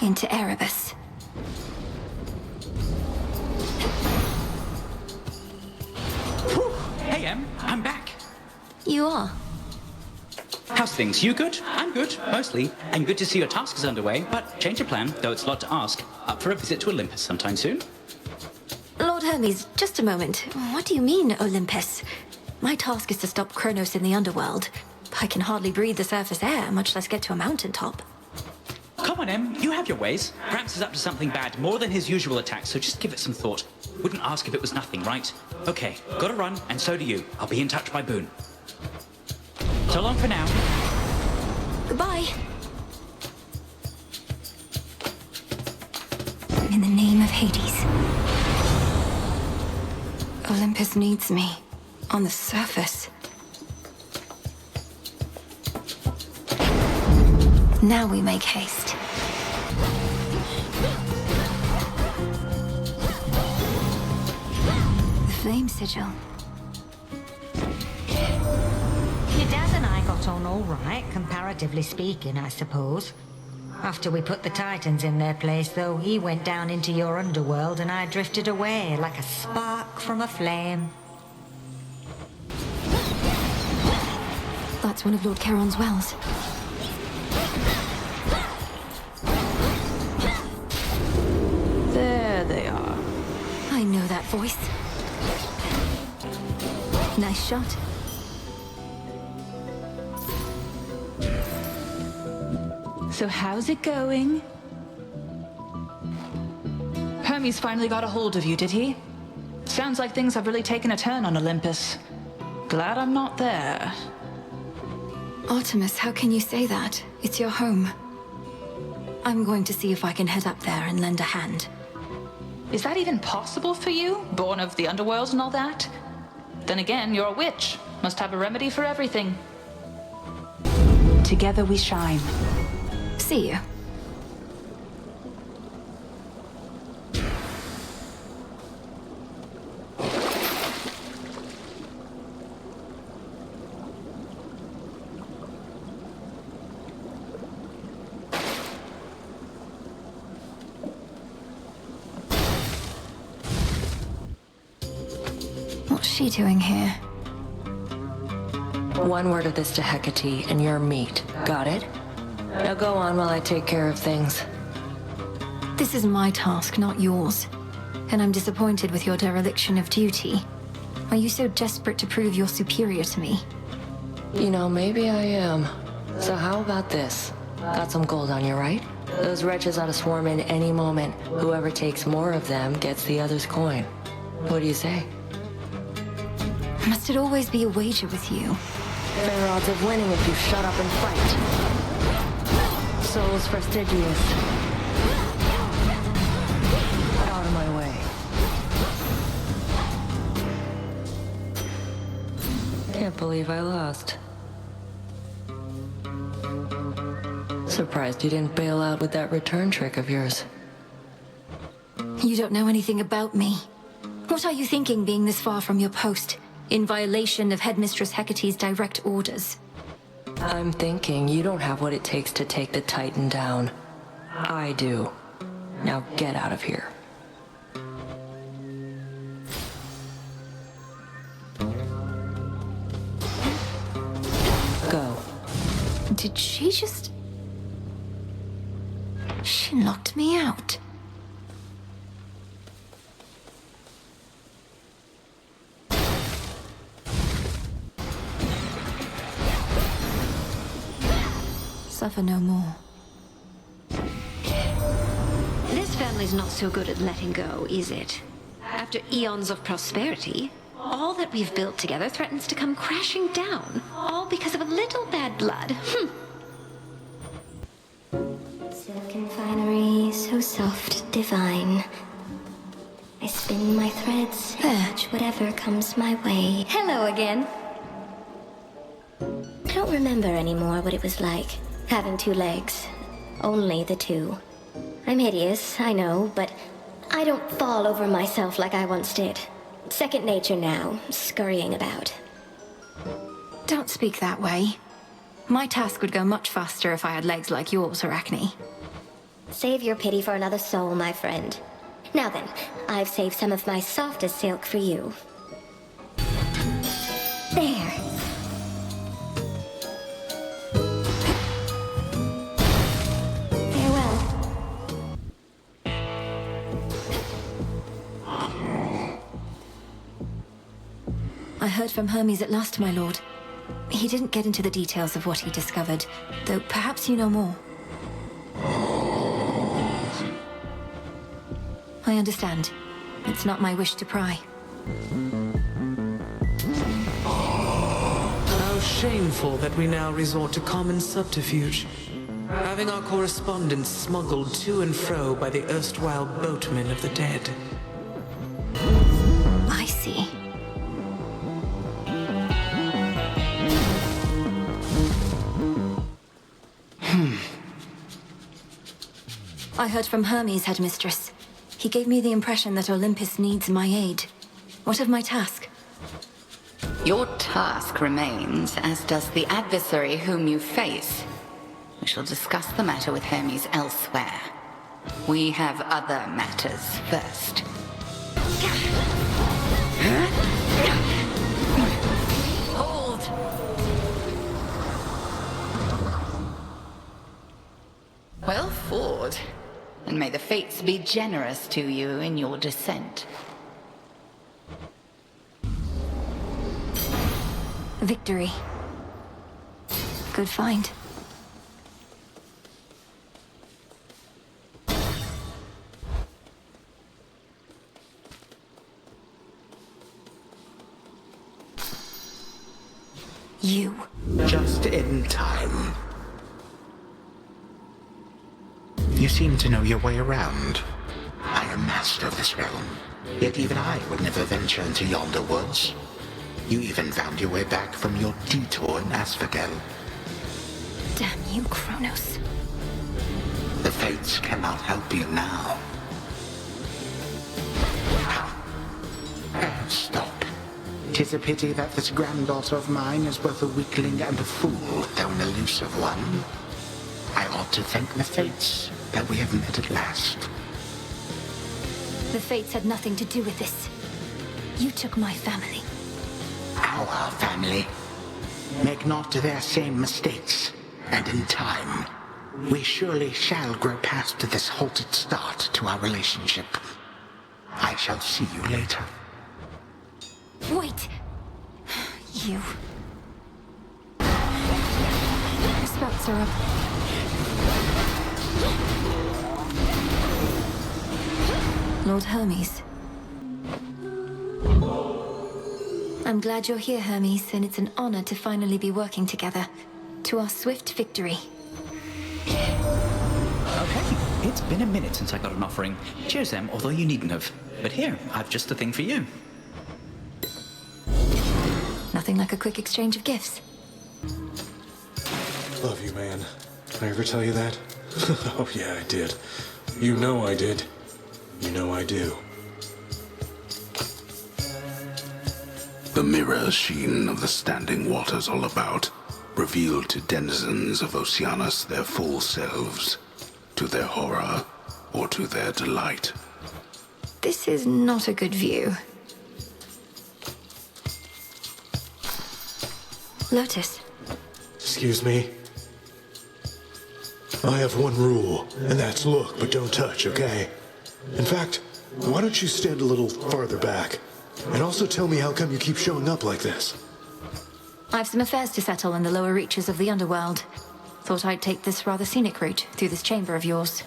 into Erebus. Whew. Hey, Em, I'm back. You are? How's things? You good? I'm good, mostly. And good to see your task is underway, but change your plan, though it's a lot to ask. Up for a visit to Olympus sometime soon? Lord Hermes, just a moment. What do you mean, Olympus? My task is to stop Kronos in the underworld. I can hardly breathe the surface air, much less get to a mountaintop. Come on, Em, you have your ways. Gramps is up to something bad, more than his usual attack, so just give it some thought. Wouldn't ask if it was nothing, right? Okay, gotta run, and so do you. I'll be in touch by Boone. So long for now. Goodbye. In the name of Hades. Olympus needs me. On the surface. Now we make haste. The flame sigil. Your dad and I got on all right, comparatively speaking, I suppose. After we put the Titans in their place, though, he went down into your underworld and I drifted away like a spark from a flame. That's one of Lord Charon's wells. There they are. I know that voice. Nice shot. So how's it going? Hermes finally got a hold of you, did he? Sounds like things have really taken a turn on Olympus. Glad I'm not there. Artemis, how can you say that? It's your home. I'm going to see if I can head up there and lend a hand. Is that even possible for you? Born of the underworld and all that? Then again, you're a witch. Must have a remedy for everything. Together we shine. See you. What's she doing here? One word of this to Hecate, and you're meat. Got it? Now go on while I take care of things. This is my task, not yours. And I'm disappointed with your dereliction of duty. Are you so desperate to prove you're superior to me? You know, maybe I am. So how about this? Got some gold on you, right? Those wretches ought to swarm in any moment. Whoever takes more of them gets the other's coin. What do you say? Must it always be a wager with you? Fair odds of winning if you shut up and fight. Souls fastidious. Out of my way. Can't believe I lost. Surprised you didn't bail out with that return trick of yours. You don't know anything about me. What are you thinking being this far from your post, in violation of Headmistress Hecate's direct orders? I'm thinking you don't have what it takes to take the Titan down. I do. Now get out of here. Go. Did she just... She locked me out. Suffer no more. This family's not so good at letting go, is it? After eons of prosperity, all that we've built together threatens to come crashing down, all because of a little bad blood. Silken finery, so soft, divine. I spin my threads and catch whatever comes my way. Hello again. I don't remember anymore what it was like, having two legs. Only the two. I'm hideous, I know, but I don't fall over myself like I once did. Second nature now, scurrying about. Don't speak that way. My task would go much faster if I had legs like yours, Arachne. Save your pity for another soul, my friend. Now then, I've saved some of my softest silk for you. There. Farewell. I heard from Hermes at last, my lord. He didn't get into the details of what he discovered, though perhaps you know more. I understand. It's not my wish to pry. How shameful that we now resort to common subterfuge. Having our correspondence smuggled to and fro by the erstwhile boatmen of the dead. I see. I heard from Hermes, headmistress. He gave me the impression that Olympus needs my aid. What of my task? Your task remains, as does the adversary whom you face. We shall discuss the matter with Hermes elsewhere. We have other matters first. Hold! Well fought. And may the fates be generous to you in your descent. Victory. Good find. You. Just in time. You seem to know your way around. I am master of this realm, yet even I would never venture into yonder woods. You even found your way back from your detour in Asphodel. Damn you, Kronos. The fates cannot help you now. Stop. 'Tis a pity that this granddaughter of mine is both a weakling and a fool, though an elusive one. I ought to thank the fates that we have met at last. The fates had nothing to do with this. You took my family. Our family. Make not their same mistakes, and in time, we surely shall grow past this halted start to our relationship. I shall see you later. Wait! You... Spouts are up. Lord Hermes. I'm glad you're here, Hermes, and it's an honor to finally be working together. To our swift victory. Okay, it's been a minute since I got an offering. Cheers, Em, although you needn't have. But here, I've just the thing for you. Nothing like a quick exchange of gifts. Love you, man. Did I ever tell you that? Oh, yeah, I did. You know I did. You know I do. The mirror sheen of the standing waters all about revealed to denizens of Oceanus their full selves, to their horror or to their delight. This is not a good view. Lotus. Excuse me? I have one rule, and that's look, but don't touch, okay? In fact, why don't you stand a little farther back? And also tell me how come you keep showing up like this? I've some affairs to settle in the lower reaches of the underworld. Thought I'd take this rather scenic route through this chamber of yours.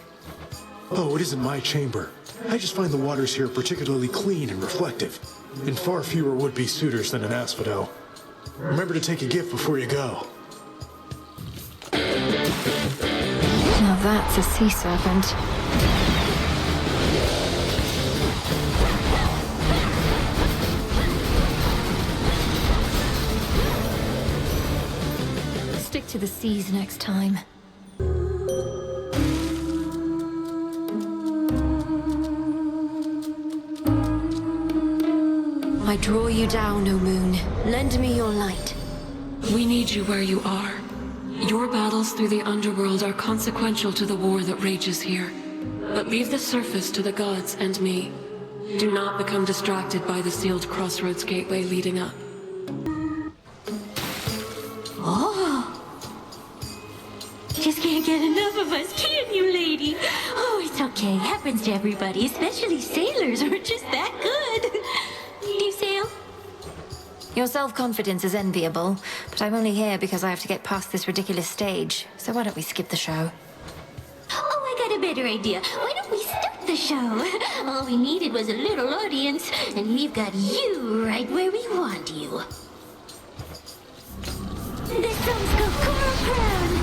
Oh, it isn't my chamber. I just find the waters here particularly clean and reflective, and far fewer would-be suitors than in Asphodel. Remember to take a gift before you go. Now that's a sea serpent. Stick to the seas next time. I draw you down, O moon. Lend me your light. We need you where you are. Your battles through the underworld are consequential to the war that rages here. But leave the surface to the gods and me. Do not become distracted by the sealed crossroads gateway leading up. Oh. Just can't get enough of us, can you, lady? Oh, it's okay. Happens to everybody, especially sailors. We're just that good. Do you sail? Your self-confidence is enviable, but I'm only here because I have to get past this ridiculous stage. So why don't we skip the show? Oh, I got a better idea. Why don't we start the show? All we needed was a little audience, and we've got you right where we want you. The song's called Coral Crown.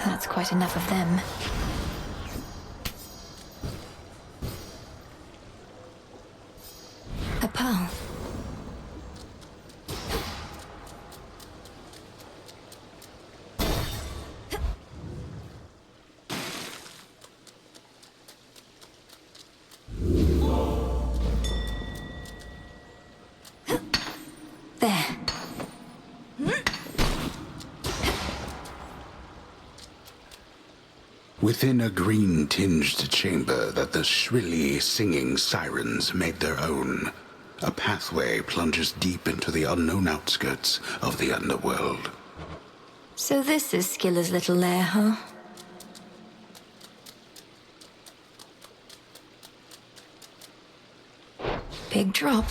That's quite enough of them. A pearl. There. Within a green-tinged chamber that the shrilly singing sirens made their own, a pathway plunges deep into the unknown outskirts of the underworld. So this is Skiller's little lair, huh? Big drop.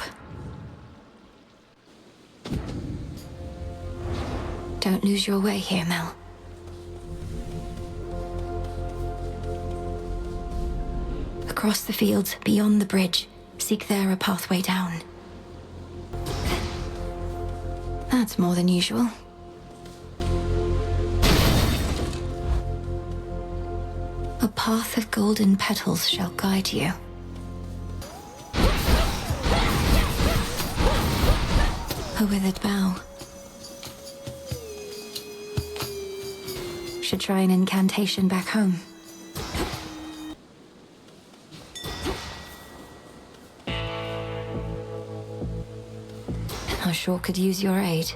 Don't lose your way here, Mel. Across the fields, beyond the bridge, seek there a pathway down. That's more than usual. A path of golden petals shall guide you. A withered bough. Should try an incantation back home. I sure could use your aid.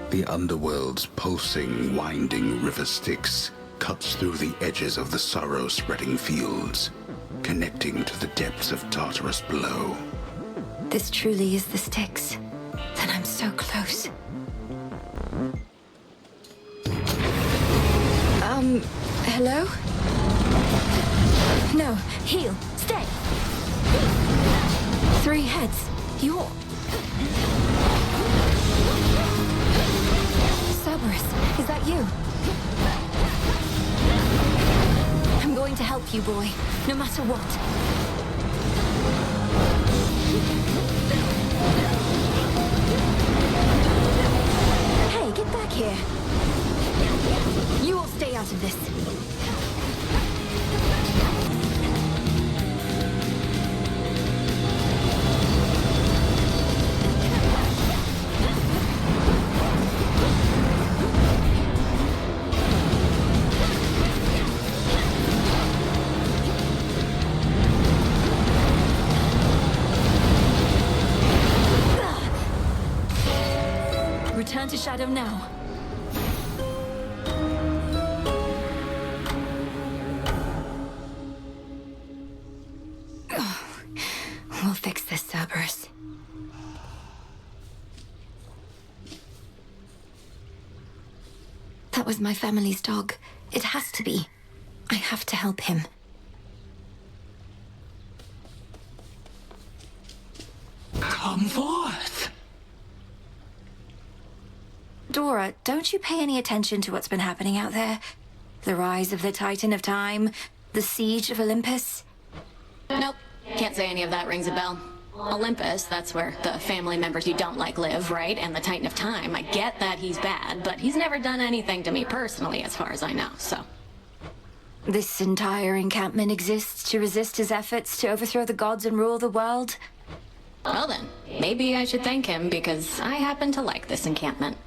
The underworld's pulsing, winding river Styx cuts through the edges of the sorrow-spreading fields, connecting to the depths of Tartarus below. This truly is the Styx. Then I'm so close. Hello? No, heal. Stay. 3 heads. You're... Cerberus, is that you? I'm going to help you, boy, no matter what. Hey, get back here. You all stay out of this. Return to Shadow now. We'll fix this, Cerberus. That was my family's dog. It has to be. I have to help him. Come forth! Dora, don't you pay any attention to what's been happening out there? The rise of the Titan of Time? The siege of Olympus? Nope. Can't say any of that rings a bell. Olympus, that's where the family members you don't like live, right? And the Titan of Time, I get that he's bad, but he's never done anything to me personally, as far as I know, so... This entire encampment exists to resist his efforts to overthrow the gods and rule the world? Well then, maybe I should thank him, because I happen to like this encampment.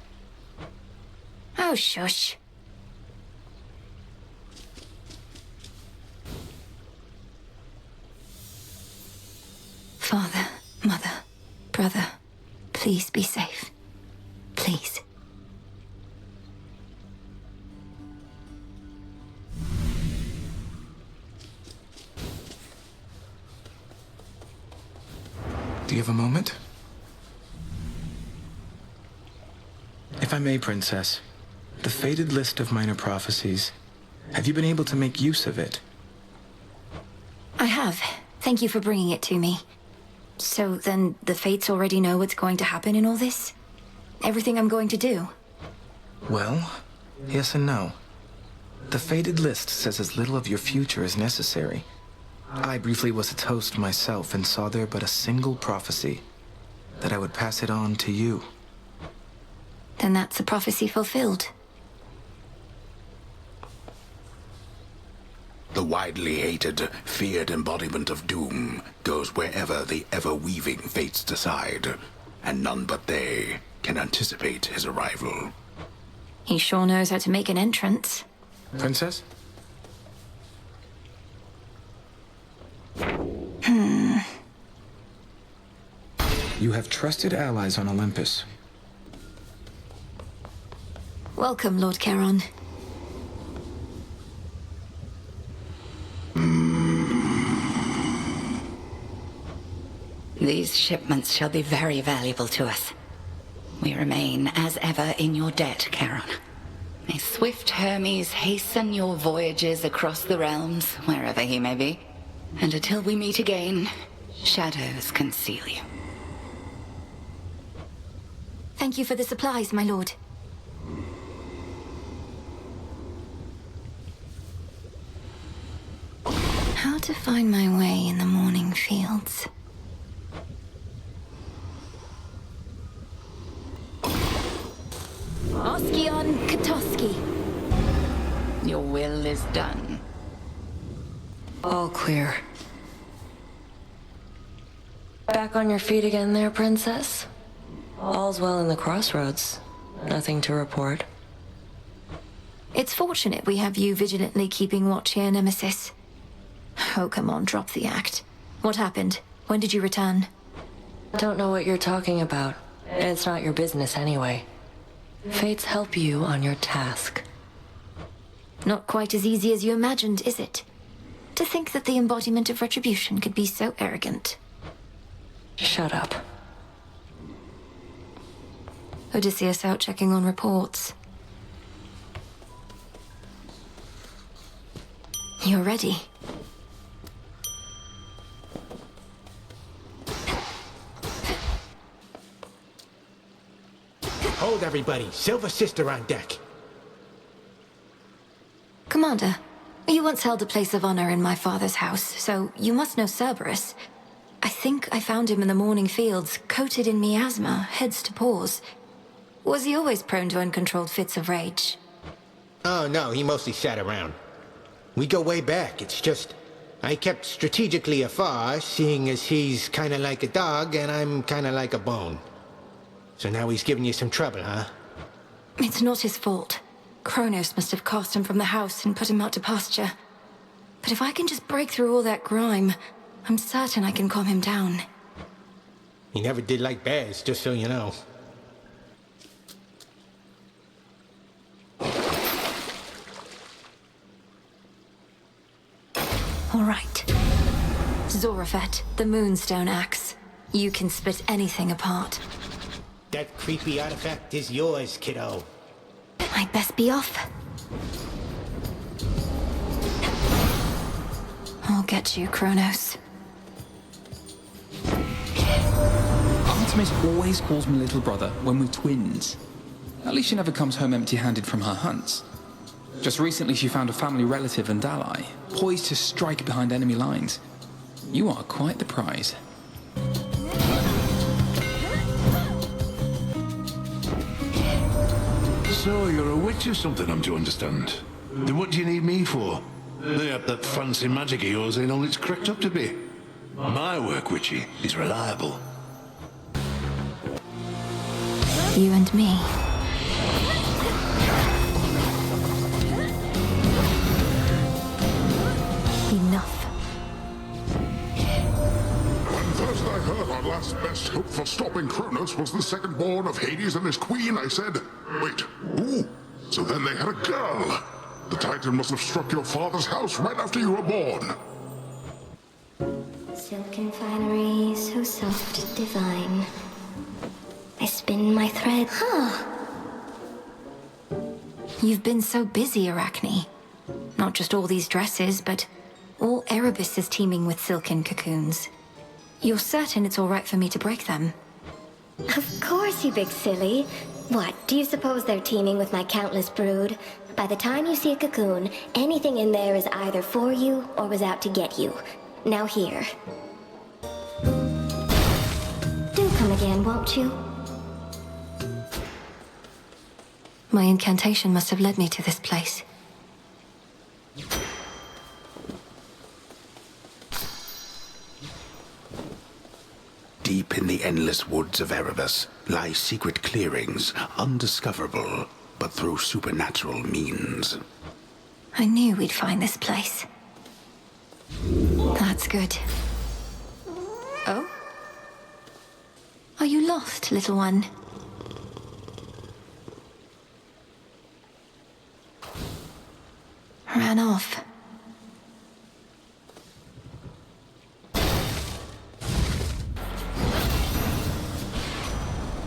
Oh, shush. Father, Mother, Brother, please be safe. Please. Do you have a moment? If I may, Princess, the fated list of minor prophecies, have you been able to make use of it? I have. Thank you for bringing it to me. So then the Fates already know what's going to happen in all this? Everything I'm going to do? Well, yes and no. The fated list says as little of your future as necessary. I briefly was a toast myself and saw there but a single prophecy, that I would pass it on to you. Then that's a prophecy fulfilled. The widely hated, feared embodiment of doom goes wherever the ever-weaving fates decide, and none but they can anticipate his arrival. He sure knows how to make an entrance. Princess? You have trusted allies on Olympus. Welcome, Lord Charon. These shipments shall be very valuable to us. We remain, as ever, in your debt, Charon. May swift Hermes hasten your voyages across the realms, wherever he may be. And until we meet again, shadows conceal you. Thank you for the supplies, my lord. How to find my way in the morning fields. Oskion Katoski. Your will is done. All clear. Back on your feet again there, Princess? All's well in the crossroads. Nothing to report. It's fortunate we have you vigilantly keeping watch here, Nemesis. Oh, come on, drop the act. What happened? When did you return? Don't know what you're talking about. It's not your business anyway. Fates help you on your task. Not quite as easy as you imagined, is it? To think that the embodiment of retribution could be so arrogant. Shut up. Odysseus out checking on reports. You're ready. Hold everybody. Silver Sister on deck. Commander, you once held a place of honor in my father's house, so you must know Cerberus. I think I found him in the morning fields, coated in miasma, heads to paws. Was he always prone to uncontrolled fits of rage? Oh, no, he mostly sat around. We go way back. It's just, I kept strategically afar, seeing as he's kinda like a dog and I'm kinda like a bone. So now he's giving you some trouble, huh? It's not his fault. Kronos must have cast him from the house and put him out to pasture. But if I can just break through all that grime, I'm certain I can calm him down. He never did like bears, just so you know. All right. Zorafet, the Moonstone Axe. You can split anything apart. That creepy artifact is yours, kiddo. I'd best be off. I'll get you, Kronos. Artemis always calls me little brother when we're twins. At least she never comes home empty-handed from her hunts. Just recently she found a family relative and ally, poised to strike behind enemy lines. You are quite the prize. So you're a witch or something, I'm to understand. Then what do you need me for? That fancy magic of yours ain't all it's cracked up to be. My work, witchy, is reliable. You and me. Enough. When first I heard our last best hope for stopping Kronos was the second-born of Hades and his queen, I said, wait, who? So then they had a girl. The Titan must have struck your father's house right after you were born. Silken finery, so soft, divine. I spin my thread. You've been so busy, Arachne. Not just all these dresses, but all Erebus is teeming with silken cocoons. You're certain it's all right for me to break them? Of course, you big silly. What, do you suppose they're teeming with my countless brood? By the time you see a cocoon, anything in there is either for you or was out to get you. Now here. Do come again, won't you? My incantation must have led me to this place. Deep in the endless woods of Erebus lie secret clearings, undiscoverable, but through supernatural means. I knew we'd find this place. That's good. Oh? Are you lost, little one? Ran off.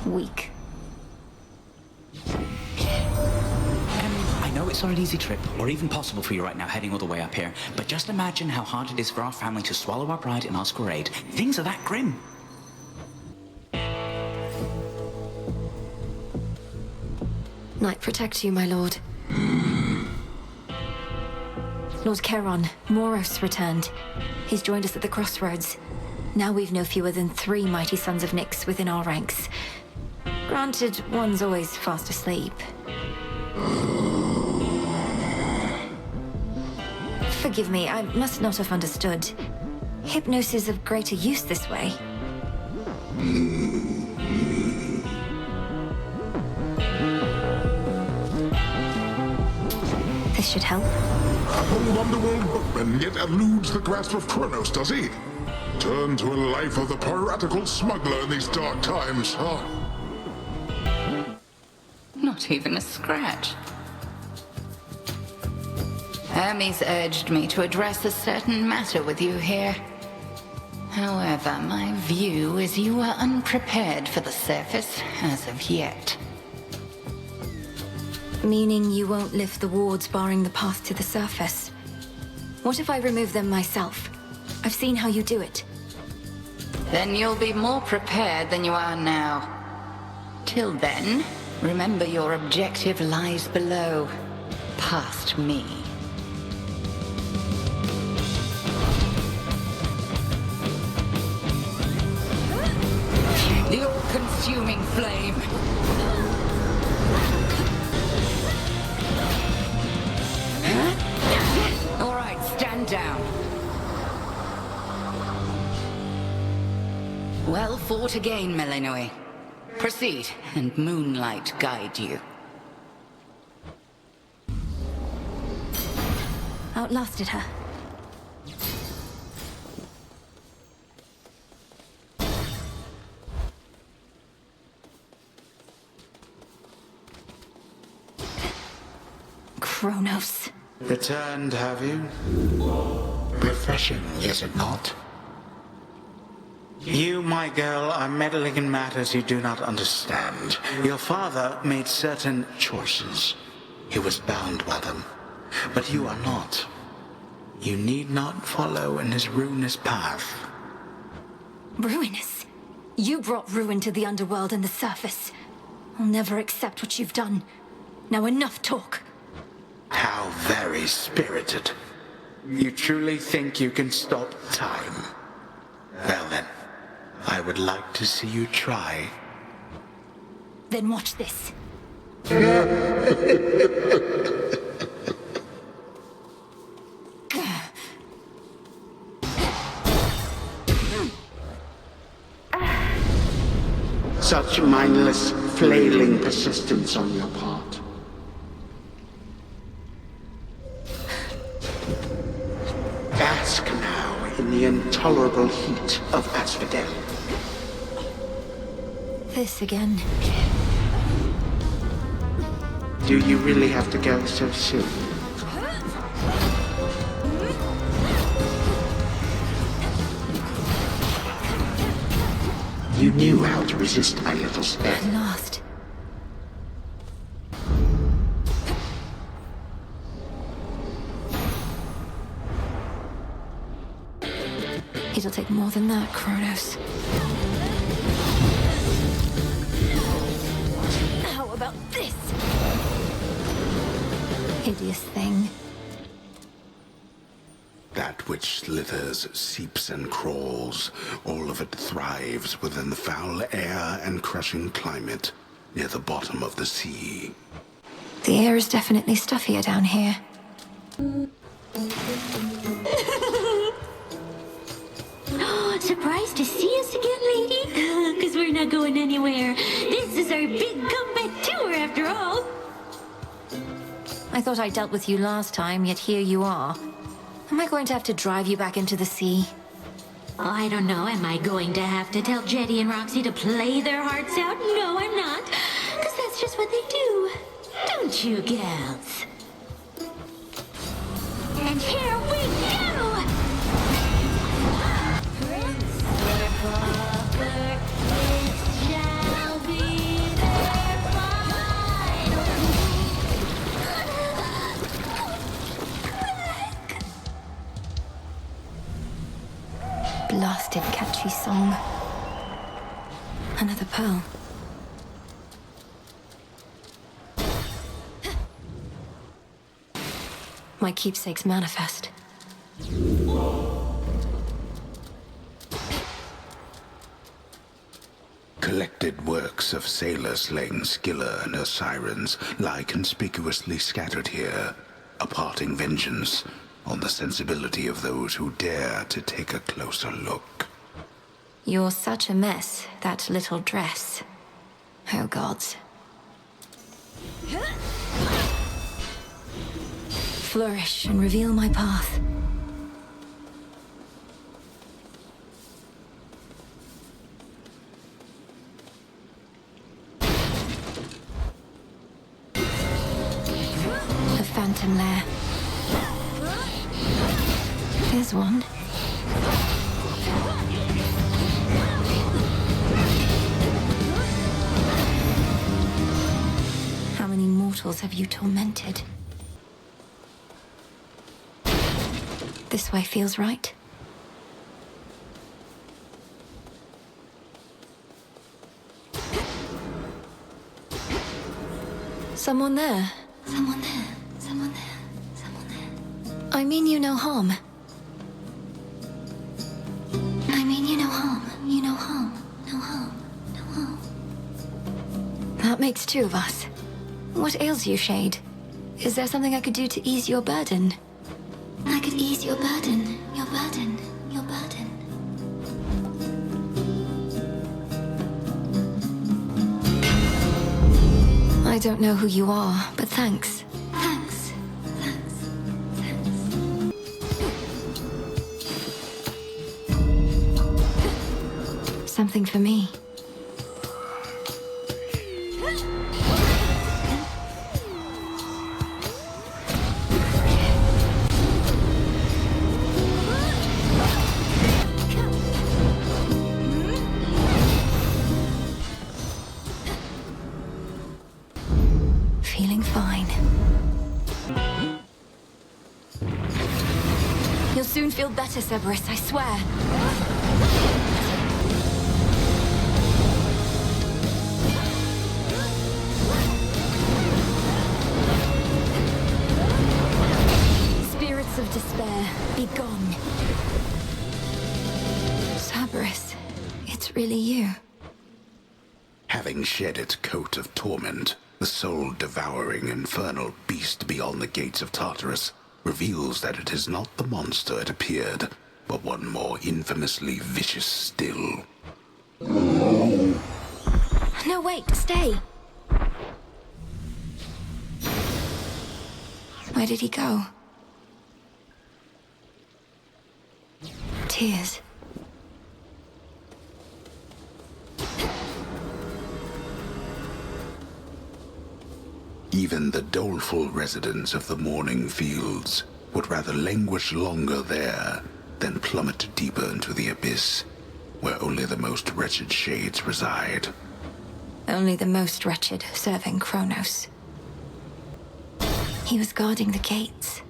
Weak. I know it's not an easy trip, or even possible for you right now heading all the way up here, but just imagine how hard it is for our family to swallow our pride and ask for aid. Things are that grim. Night protect you, my lord. Lord Charon, Moros returned. He's joined us at the crossroads. Now we've no fewer than 3 mighty sons of Nyx within our ranks. Granted, one's always fast asleep. Forgive me, I must not have understood. Hypnos is of greater use this way. This should help. A bold underworld boatman yet eludes the grasp of Kronos, does he? Turn to a life of the piratical smuggler in these dark times, huh? Not even a scratch. Hermes urged me to address a certain matter with you here. However, my view is you are unprepared for the surface as of yet. Meaning you won't lift the wards barring the path to the surface? What if I remove them myself? I've seen how you do it. Then you'll be more prepared than you are now. Till then, remember your objective lies below, past me. The all-consuming flame. All right, stand down. Well fought again, Melanoi. Proceed, and moonlight guide you. Outlasted her. Kronos. Returned, have you? Refreshing, is it not? You, my girl, are meddling in matters you do not understand. Your father made certain choices. He was bound by them. But you are not. You need not follow in his ruinous path. Ruinous? You brought ruin to the underworld and the surface. I'll never accept what you've done. Now enough talk. How very spirited. You truly think you can stop time? Well then, I would like to see you try. Then watch this. Such mindless, flailing persistence on your part. Bask now in the intolerable heat of Asphodel. This again. Do you really have to go so soon? You knew how to resist my little spell. At last. It'll take more than that, Kronos. How about this? Hideous thing. That which slithers, seeps, and crawls, all of it thrives within the foul air and crushing climate near the bottom of the sea. The air is definitely stuffier down here. Surprised to see us again, lady? Because we're not going anywhere. This is our big comeback tour, after all. I thought I dealt with you last time, yet here you are. Am I going to have to drive you back into the sea? Oh, I don't know. Am I going to have to tell Jetty and Roxy to play their hearts out? No, I'm not. Because that's just what they do. Don't you, gals? And here we go! Blasted catchy song. Another pearl. My keepsake's manifest. Collected works of sailor slaying Scylla and her sirens lie conspicuously scattered here, imparting vengeance on the sensibility of those who dare to take a closer look. You're such a mess, that little dress. Oh gods. Flourish and reveal my path. A phantom lair. There's one. How many mortals have you tormented? This way feels right. Someone there. Someone there. Someone there. Someone there. I mean you no harm. I mean you no harm. You no harm. No harm. No harm. That makes two of us. What ails you, Shade? Is there something I could do to ease your burden? I could ease your burden. Your burden. Your burden. I don't know who you are, but thanks. Thanks. Thanks. Thanks. Something for me. Feeling fine. You'll soon feel better, Cerberus, I swear. it's really you. Having shed its coat of torment, the soul-devouring infernal beast beyond the gates of Tartarus reveals that it is not the monster it appeared, but one more infamously vicious still. No, wait, stay! Where did he go? Tears. Even the doleful residents of the Morning Fields would rather languish longer there than plummet deeper into the abyss, where only the most wretched shades reside. Only the most wretched serving Kronos. He was guarding the gates.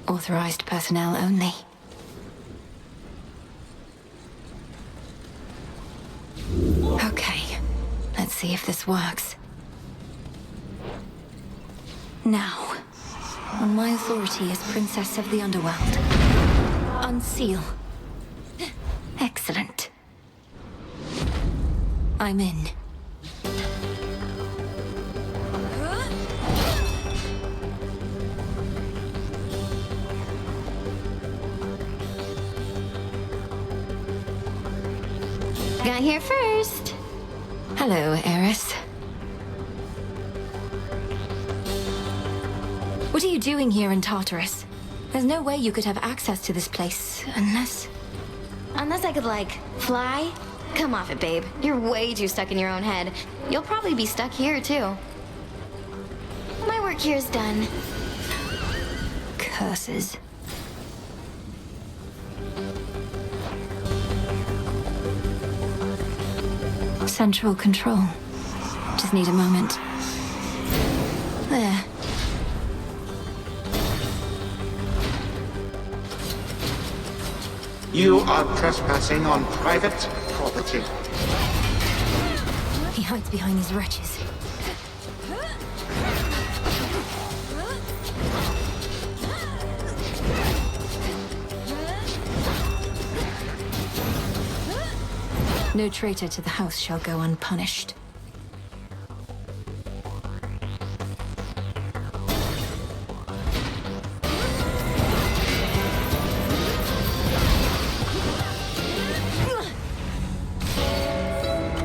Authorized personnel only. Okay, let's see if this works. Now, on my authority as Princess of the Underworld, unseal. Excellent. I'm in. Got here first. Hello, Eris. What are you doing here in Tartarus? There's no way you could have access to this place, unless... Unless I could, like, fly? Come off it, babe. You're way too stuck in your own head. You'll probably be stuck here, too. My work here's done. Curses. Central control. Just need a moment. There. You are trespassing on private property. He hides behind these wretches. No traitor to the house shall go unpunished.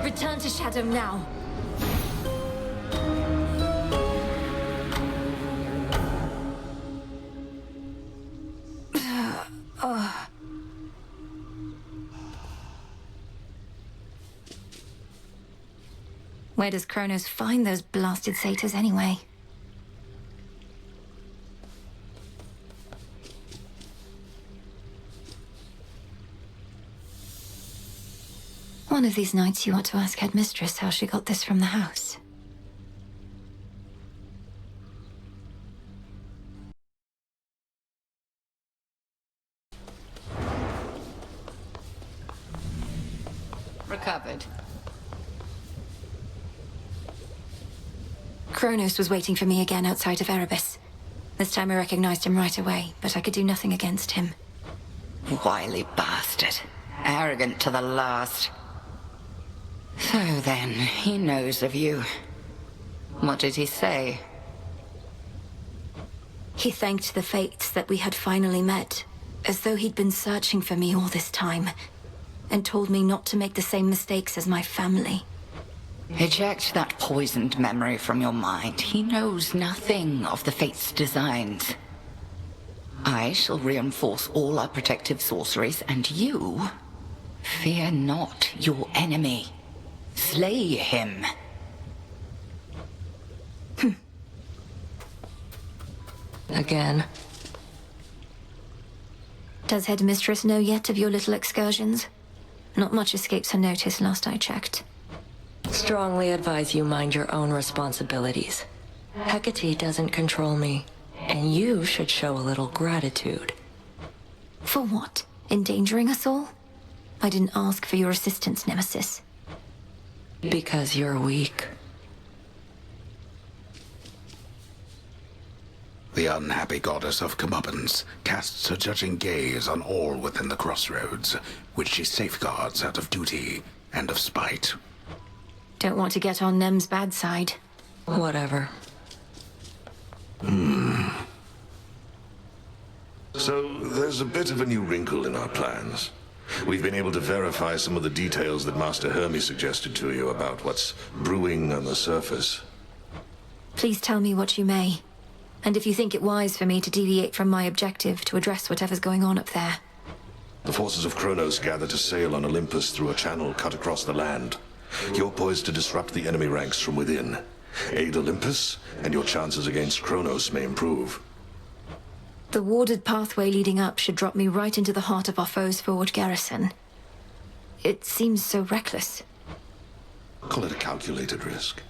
Return to Shadow now. Where does Kronos find those blasted satyrs anyway? One of these nights you ought to ask Headmistress how she got this from the house. Recovered. Kronos was waiting for me again outside of Erebus. This time I recognized him right away, but I could do nothing against him. Wily bastard. Arrogant to the last. So then, he knows of you. What did he say? He thanked the fates that we had finally met, as though he'd been searching for me all this time, and told me not to make the same mistakes as my family. Eject that poisoned memory from your mind. He knows nothing of the Fate's designs. I shall reinforce all our protective sorceries, and you... fear not your enemy. Slay him. Again. Does Headmistress know yet of your little excursions? Not much escapes her notice last I checked. Strongly advise you mind your own responsibilities. Hecate doesn't control me, and you should show a little gratitude. For what? Endangering us all? I didn't ask for your assistance, Nemesis. Because you're weak. The unhappy goddess of comeuppance casts her judging gaze on all within the crossroads, which she safeguards out of duty and of spite. Don't want to get on Nem's bad side. Whatever. So, there's a bit of a new wrinkle in our plans. We've been able to verify some of the details that Master Hermes suggested to you about what's brewing on the surface. Please tell me what you may. And if you think it wise for me to deviate from my objective to address whatever's going on up there. The forces of Kronos gather to sail on Olympus through a channel cut across the land. You're poised to disrupt the enemy ranks from within. Aid Olympus, and your chances against Kronos may improve. The warded pathway leading up should drop me right into the heart of our foe's forward garrison. It seems so reckless. Call it a calculated risk.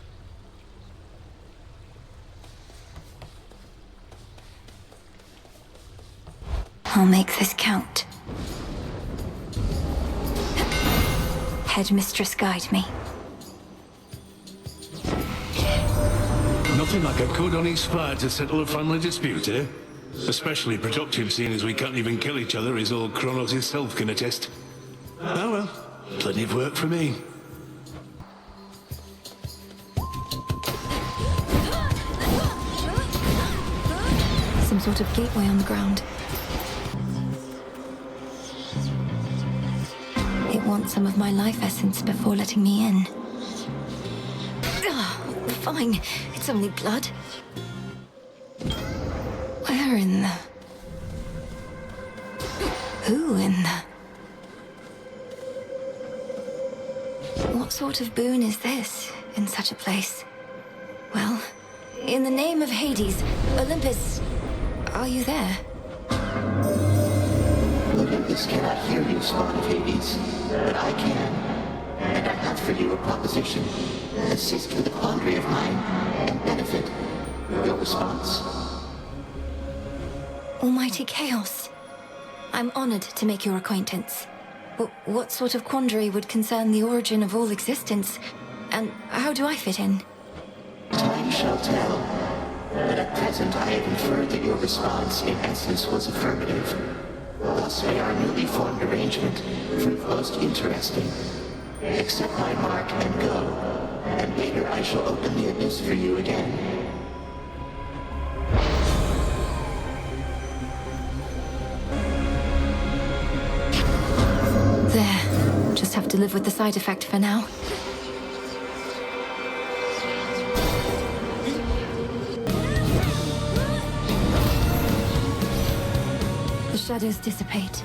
I'll make this count. Headmistress, guide me. Nothing like a code on each side to settle a family dispute, eh? Especially productive, seeing as we can't even kill each other, as all Kronos himself can attest. Oh well, plenty of work for me. Some sort of gateway on the ground. It wants some of my life essence before letting me in. Fine, it's only blood. Where in the... Who in the... What sort of boon is this, in such a place? Well, in the name of Hades, Olympus, are you there? Olympus cannot hear you, spawn of Hades, but I can. And I have for you a proposition. Assist with a quandary of mine, and benefit. Your response? Almighty Chaos. I'm honored to make your acquaintance. But what sort of quandary would concern the origin of all existence? And how do I fit in? Time shall tell. But at present I have inferred that your response, in essence, was affirmative. Thus may our newly formed arrangement prove most interesting. Accept my mark and go, and later I shall open the abyss for you again. There. Just have to live with the side effect for now. The shadows dissipate.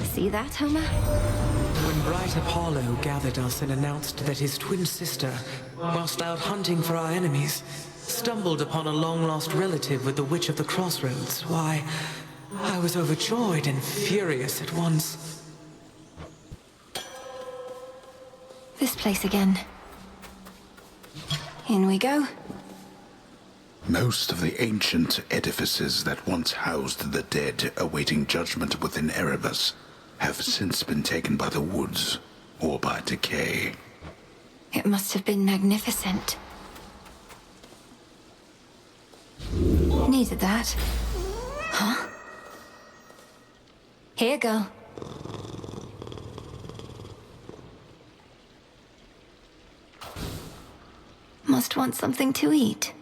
See that, Homer? When bright Apollo gathered us and announced that his twin sister, whilst out hunting for our enemies, stumbled upon a long-lost relative with the Witch of the Crossroads, why, I was overjoyed and furious at once. This place again. In we go. Most of the ancient edifices that once housed the dead awaiting judgment within Erebus have since been taken by the woods or by decay. It must have been magnificent. Needed that. Huh? Here, girl. Must want something to eat.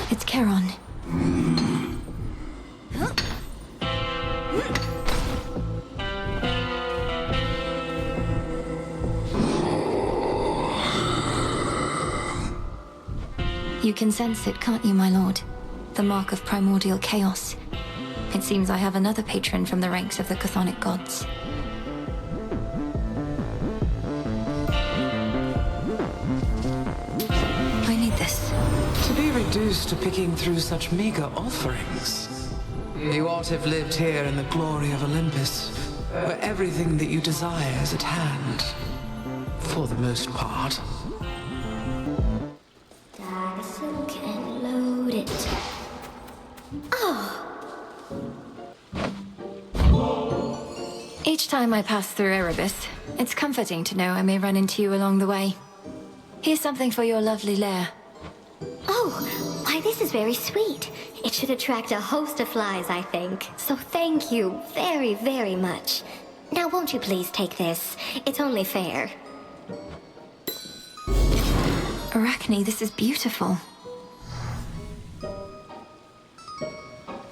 It's Charon. You can sense it, can't you, my lord? The mark of primordial chaos. It seems I have another patron from the ranks of the chthonic gods. I need this. To be reduced to picking through such meager offerings. You ought to have lived here in the glory of Olympus, where everything that you desire is at hand. For the most part. Silk and load it. Oh! Each time I pass through Erebus, it's comforting to know I may run into you along the way. Here's something for your lovely lair. Oh, why this is very sweet. It should attract a host of flies, I think. So thank you very, very much. Now won't you please take this? It's only fair. Arachne, this is beautiful.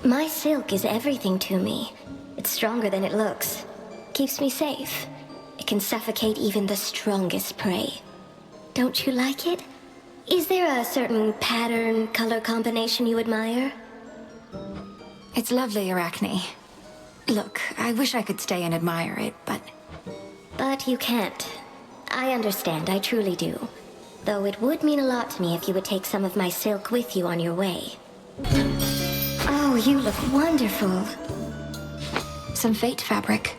My silk is everything to me. It's stronger than it looks. Keeps me safe. It can suffocate even the strongest prey. Don't you like it? Is there a certain pattern, color combination you admire? It's lovely, Arachne. Look, I wish I could stay and admire it, but... But you can't. I understand, I truly do. Though it would mean a lot to me if you would take some of my silk with you on your way. Oh, you look wonderful. Some fate fabric.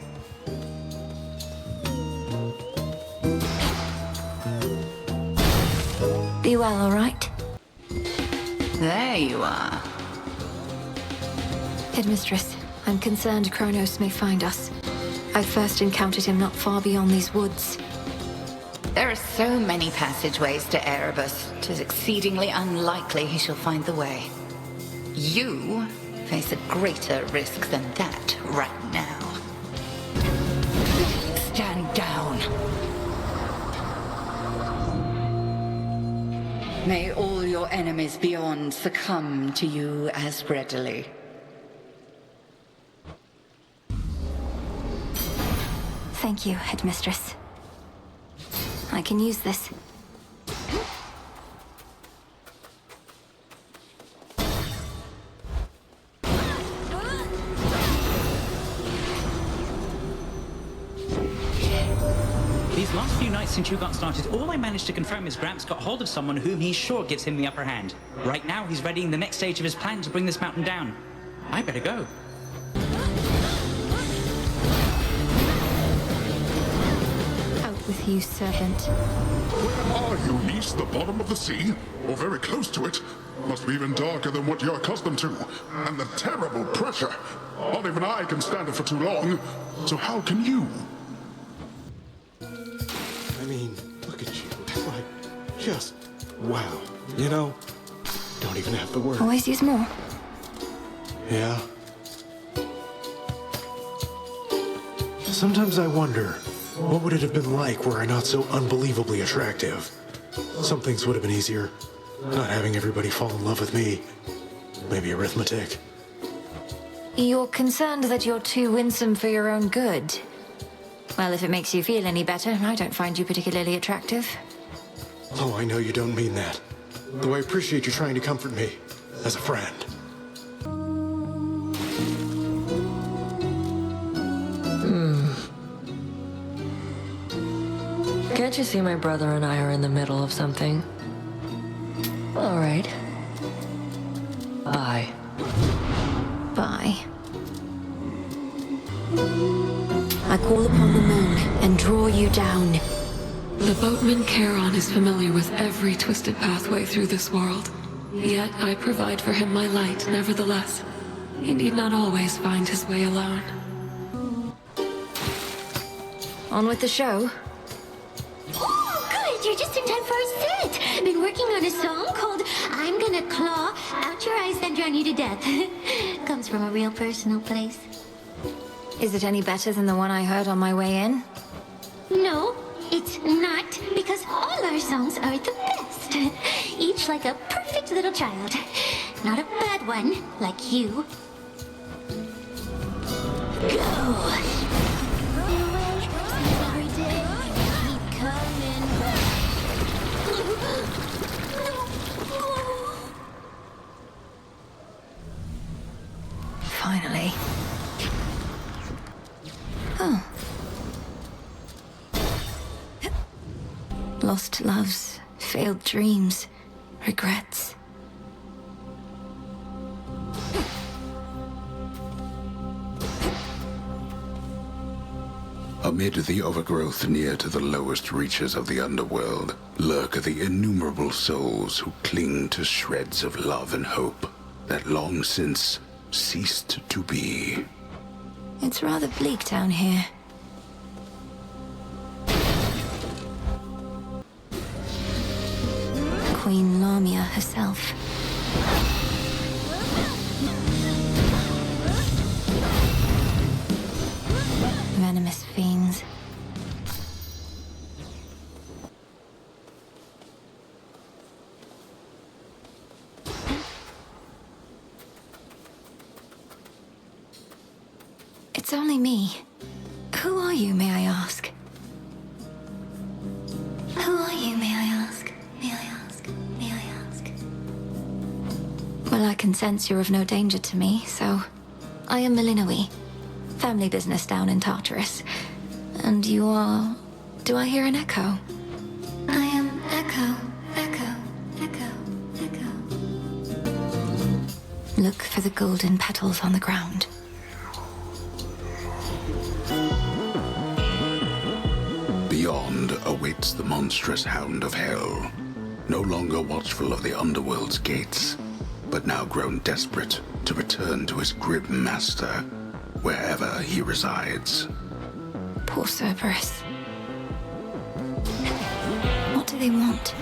Be well, all right? There you are. Headmistress, I'm concerned Kronos may find us. I first encountered him not far beyond these woods. There are so many passageways to Erebus, 'tis exceedingly unlikely he shall find the way. You face a greater risk than that right now. Stand down. May all your enemies beyond succumb to you as readily. Thank you, Headmistress. I can use this. These last few nights since you got started, all I managed to confirm is Gramps got hold of someone whom he's sure gives him the upper hand. Right now, he's readying the next stage of his plan to bring this mountain down. I better go. Out with you, servant. Where are you, niece? The bottom of the sea? Or very close to it? Must be even darker than what you're accustomed to. And the terrible pressure. Not even I can stand it for too long. So how can you? I mean, look at you. Like, just wow. You know, don't even have the word. Always use more. Yeah. Sometimes I wonder, what would it have been like were I not so unbelievably attractive? Some things would have been easier. Not having everybody fall in love with me. Maybe arithmetic. You're concerned that you're too winsome for your own good. Well, if it makes you feel any better, I don't find you particularly attractive. Oh, I know you don't mean that. Though I appreciate you trying to comfort me, as a friend. Can't you see my brother and I are in the middle of something? All right. Bye. Bye. I call upon the moon and draw you down. The boatman Charon is familiar with every twisted pathway through this world. Yet I provide for him my light, nevertheless. He need not always find his way alone. On with the show. Oh, good! You're just in time for a set! Been working on a song called I'm Gonna Claw Out Your Eyes Then Drown You to Death. Comes from a real personal place. Is it any better than the one I heard on my way in? No, it's not, because all our songs are the best. Each like a perfect little child. Not a bad one, like you. Go! Finally. Oh. Lost loves, failed dreams, regrets. Amid the overgrowth near to the lowest reaches of the underworld lurk the innumerable souls who cling to shreds of love and hope that long since ceased to be. It's rather bleak down here. Queen Lamia herself. Venomous fiends. It's only me. Who are you, may I ask? Who are you, may I ask? May I ask? May I ask? Well, I can sense you're of no danger to me, so... I am Melinoe. Family business down in Tartarus. And you are... Do I hear an echo? I am Echo. Look for the golden petals on the ground. Beyond awaits the monstrous Hound of Hell, no longer watchful of the Underworld's gates, but now grown desperate to return to his grim master, wherever he resides. Poor Cerberus. What do they want?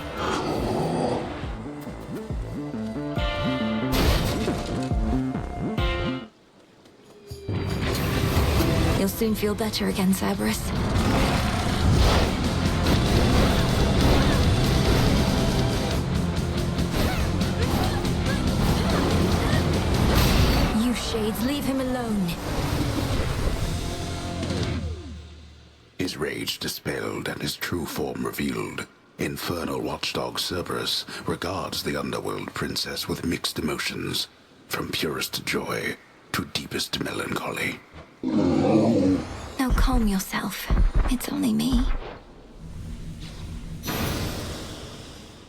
You'll soon feel better again, Cerberus. You shades, leave him alone. His rage dispelled and his true form revealed, infernal watchdog Cerberus regards the Underworld princess with mixed emotions, from purest joy to deepest melancholy. Now calm yourself. It's only me.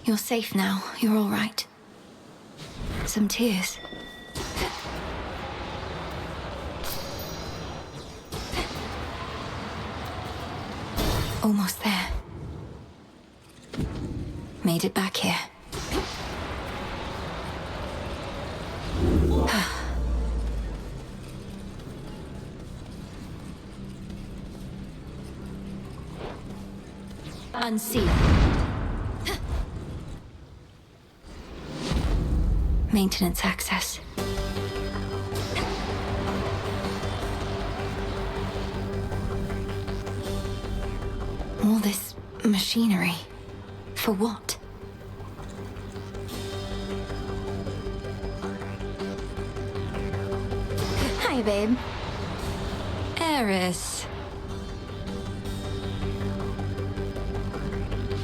You're safe now. You're all right. Some tears. Almost there. Made it back here. Unseal. Maintenance access. All this machinery. For what? Hi, babe. Eris.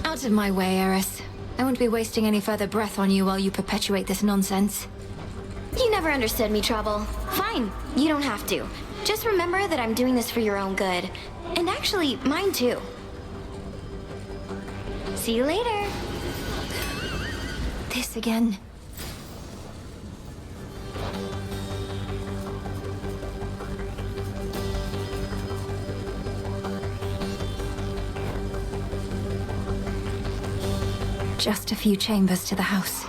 Out of my way, Eris. I won't be wasting any further breath on you while you perpetuate this nonsense. You never understood me, Trouble. Fine, you don't have to. Just remember that I'm doing this for your own good. And actually, mine too. See you later. This again. Just a few chambers to the house.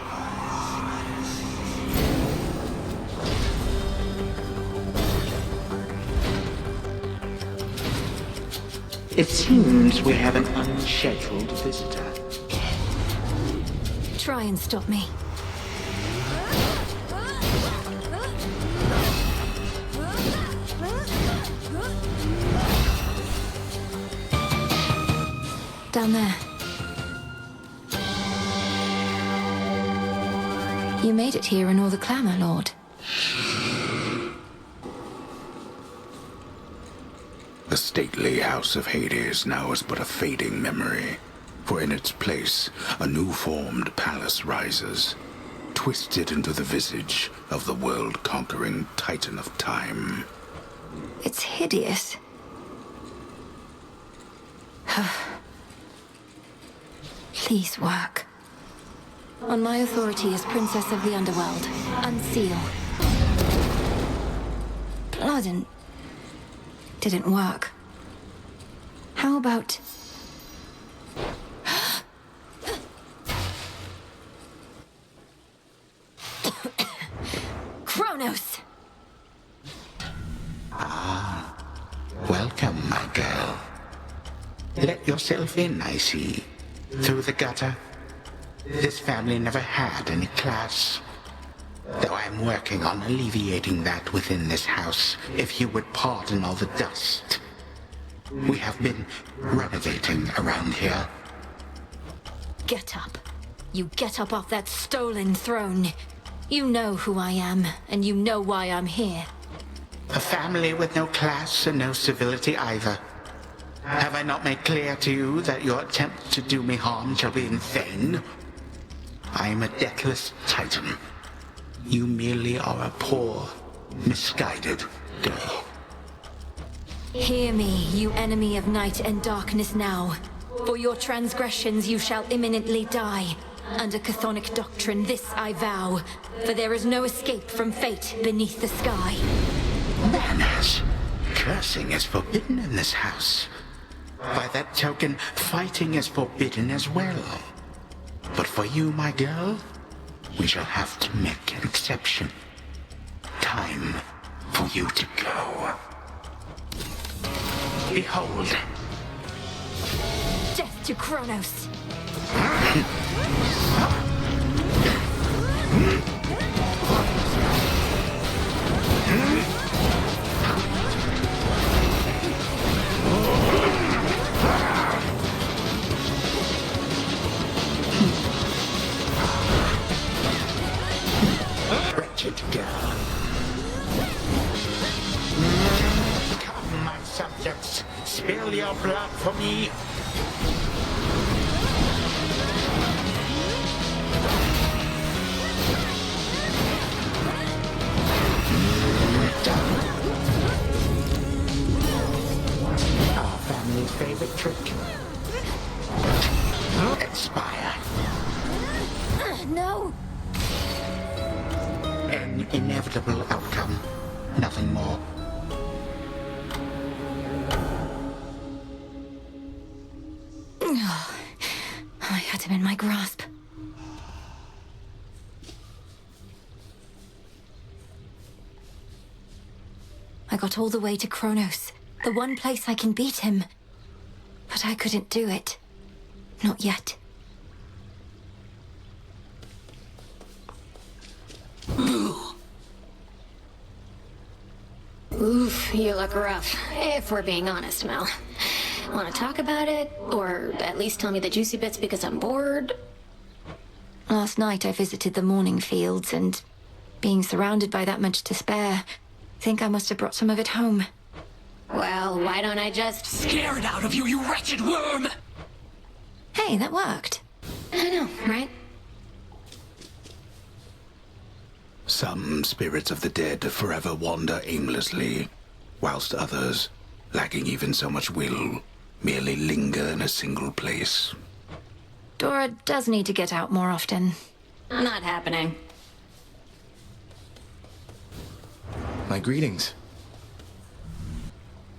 It seems we have an unscheduled visitor. Try and stop me. Down there. You made it here in all the clamor, Lord. The stately House of Hades now is but a fading memory, for in its place a new-formed palace rises, twisted into the visage of the world-conquering Titan of Time. It's hideous. Please work. On my authority as Princess of the Underworld, unseal. Blood and... didn't work. How about... Kronos! Ah, welcome, my girl. Let yourself in, I see. Through the gutter. This family never had any class. Though I'm working on alleviating that within this house, if you would pardon all the dust. We have been renovating around here. Get up. You get up off that stolen throne. You know who I am, and you know why I'm here. A family with no class and no civility either. Have I not made clear to you that your attempt to do me harm shall be in vain? I am a deathless Titan. You merely are a poor, misguided girl. Hear me, you enemy of night and darkness now. For your transgressions you shall imminently die. Under chthonic doctrine this I vow, for there is no escape from fate beneath the sky. Manners. Cursing is forbidden in this house. By that token, fighting is forbidden as well. But for you, my girl, we shall have to make an exception. Time for you to go. Behold. Death to Kronos! Wretched girl. Come, my subjects, spill your blood for me. Our family's favorite trick. Expire. No! An inevitable outcome. Nothing more. I had him in my grasp. I got all the way to Kronos, the one place I can beat him. But I couldn't do it. Not yet. Oof, you look rough, if we're being honest, Mel. Want to talk about it? Or at least tell me the juicy bits because I'm bored? Last night I visited the mourning fields and, being surrounded by that much despair, think I must have brought some of it home. Well, why don't I just... Scare it out of you, you wretched worm! Hey, that worked. I know, right? Some spirits of the dead forever wander aimlessly, whilst others, lacking even so much will, merely linger in a single place. Dora does need to get out more often. Not happening. My greetings.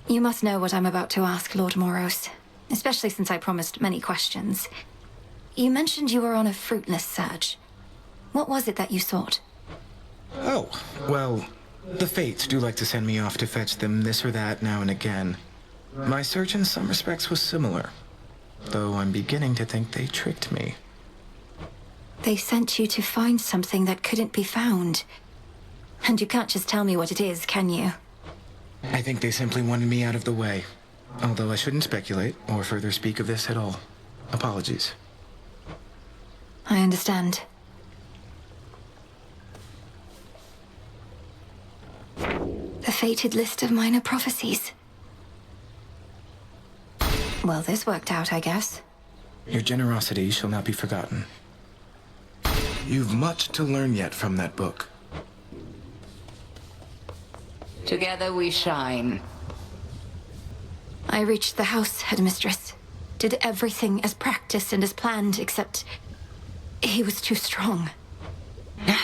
You must know what I'm about to ask, Lord Moros, especially since I promised many questions. You mentioned you were on a fruitless search. What was it that you sought? Oh, well, the Fates do like to send me off to fetch them this or that now and again. My search in some respects was similar, though I'm beginning to think they tricked me. They sent you to find something that couldn't be found. And you can't just tell me what it is, can you? I think they simply wanted me out of the way. Although I shouldn't speculate or further speak of this at all. Apologies. I understand. The fated list of minor prophecies. Well, this worked out, I guess. Your generosity shall not be forgotten. You've much to learn yet from that book. Together we shine. I reached the house, headmistress. Did everything as practiced and as planned, except he was too strong. No,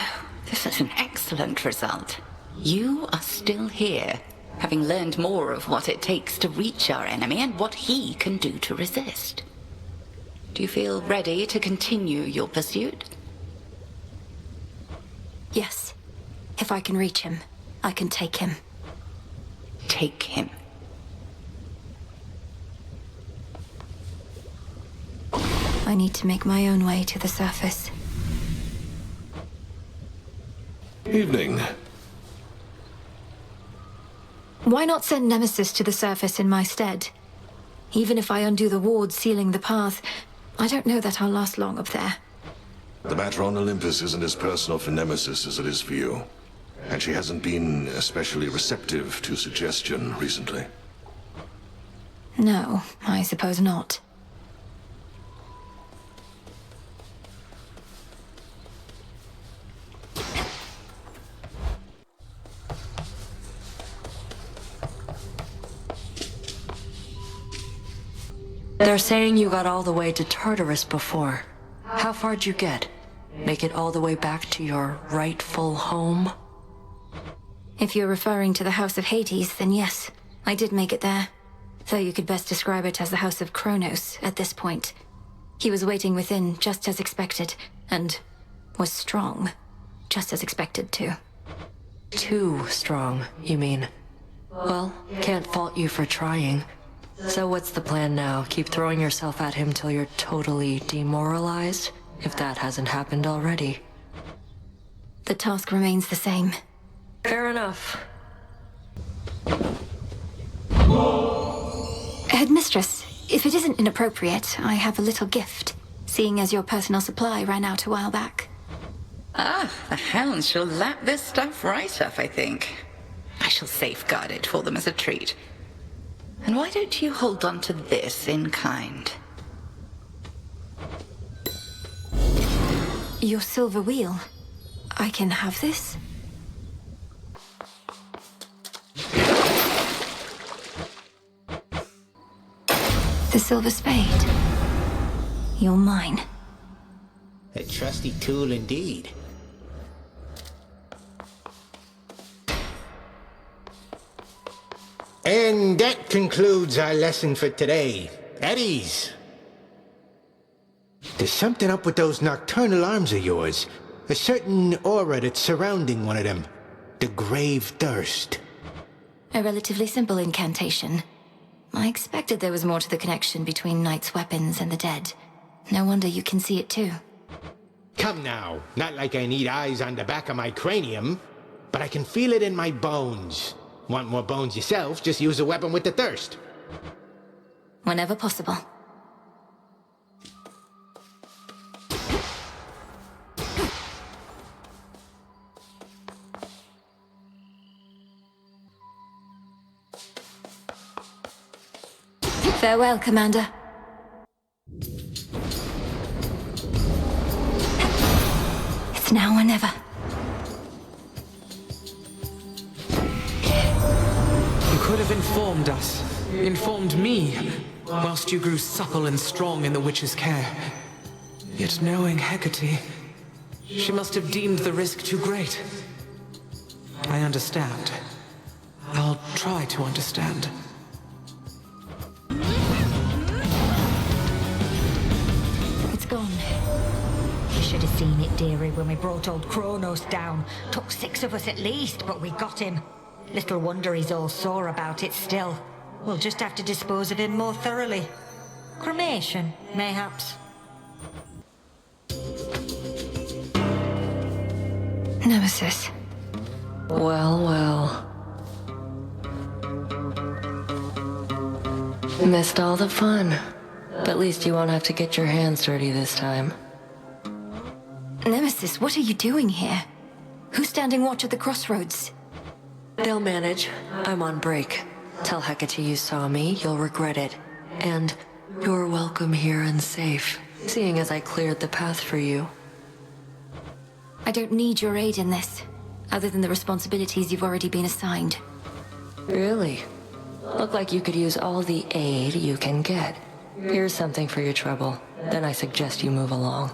this is an excellent result. You are still here, having learned more of what it takes to reach our enemy and what he can do to resist. Do you feel ready to continue your pursuit? Yes. If I can reach him, I can take him. Take him. I I need to make my own way to the surface. Evening. Why not send Nemesis to the surface in my stead? Even if I undo the ward sealing the path, I don't know that I'll last long up there. The matter on Olympus isn't as personal for Nemesis as it is for you. And she hasn't been especially receptive to suggestion recently. No, I suppose not. They're saying you got all the way to Tartarus before. How far'd you get? Make it all the way back to your rightful home? If you're referring to the House of Hades, then yes, I did make it there. Though you could best describe it as the House of Kronos at this point. He was waiting within, just as expected, and was strong, just as expected too. Too strong, you mean? Well, can't fault you for trying. So what's the plan now? Keep throwing yourself at him till you're totally demoralized? If that hasn't happened already. The task remains the same. Fair enough. Headmistress, if it isn't inappropriate, I have a little gift, seeing as your personal supply ran out a while back. Ah, the hounds shall lap this stuff right up, I think. I shall safeguard it for them as a treat. And why don't you hold on to this in kind? Your silver wheel. I can have this? The silver spade. You're mine. A trusty tool indeed. And that concludes our lesson for today. At ease. There's something up with those nocturnal arms of yours. A certain aura that's surrounding one of them. The grave thirst. A relatively simple incantation. I expected there was more to the connection between Knight's weapons and the dead. No wonder you can see it too. Come now, not like I need eyes on the back of my cranium, but I can feel it in my bones. Want more bones yourself, just use a weapon with the thirst. Whenever possible. Farewell, Commander. It's now or never. You could have informed us. Informed me, whilst you grew supple and strong in the witch's care. Yet knowing Hecate, she must have deemed the risk too great. I understand. I'll try to understand. It's gone. You should have seen it, dearie, when we brought old Kronos down. Took 6 of us at least, but we got him. Little wonder he's all sore about it still. We'll just have to dispose of him more thoroughly. Cremation, mayhaps. Nemesis. Well, well. Missed all the fun. But at least you won't have to get your hands dirty this time. Nemesis, what are you doing here? Who's standing watch at the crossroads? They'll manage. I'm on break. Tell Hecate you saw me, you'll regret it. And you're welcome here and safe, seeing as I cleared the path for you. I don't need your aid in this, other than the responsibilities you've already been assigned. Really? Look like you could use all the aid you can get. Here's something for your trouble. Then I suggest you move along.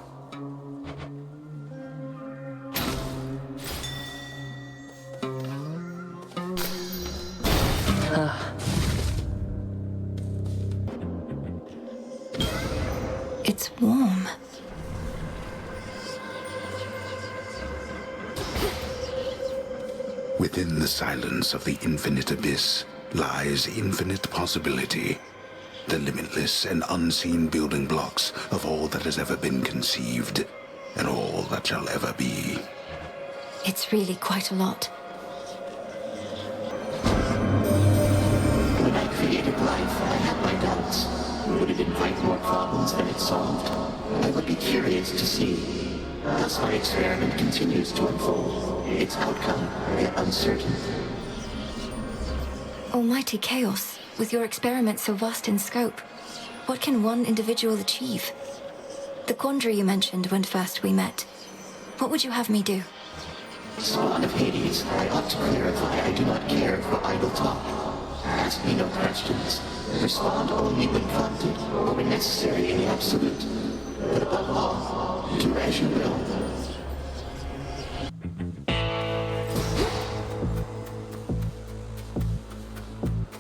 It's warm. Within the silence of the infinite abyss lies infinite possibility. the limitless and unseen building blocks of all that has ever been conceived, and all that shall ever be. It's really quite a lot. When I created life, I had my doubts. Would it invite more problems than it solved? I would be curious to see. Thus my experiment continues to unfold, its outcome yet uncertain. Almighty chaos, with your experiment so vast in scope, what can one individual achieve? The quandary you mentioned when first we met, what would you have me do? Spawn of Hades, I ought to clarify I do not care for idle talk. Ask me no questions. Respond only when prompted or when necessary in the absolute. But above all, do as you will.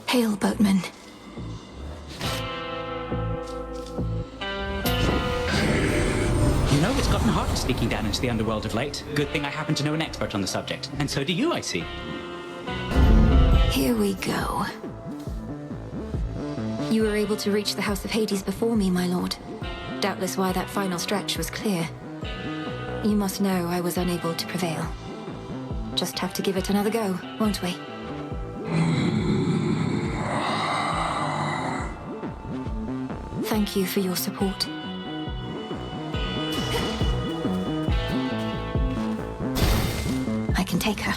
Hail, boatman. You know, it's gotten harder sneaking down into the underworld of late. Good thing I happen to know an expert on the subject. And so do you, I see. Here we go. You were able to reach the House of Hades before me, my lord. Doubtless why that final stretch was clear. You must know I was unable to prevail. Just have to give it another go, won't we? Thank you for your support. I can take her.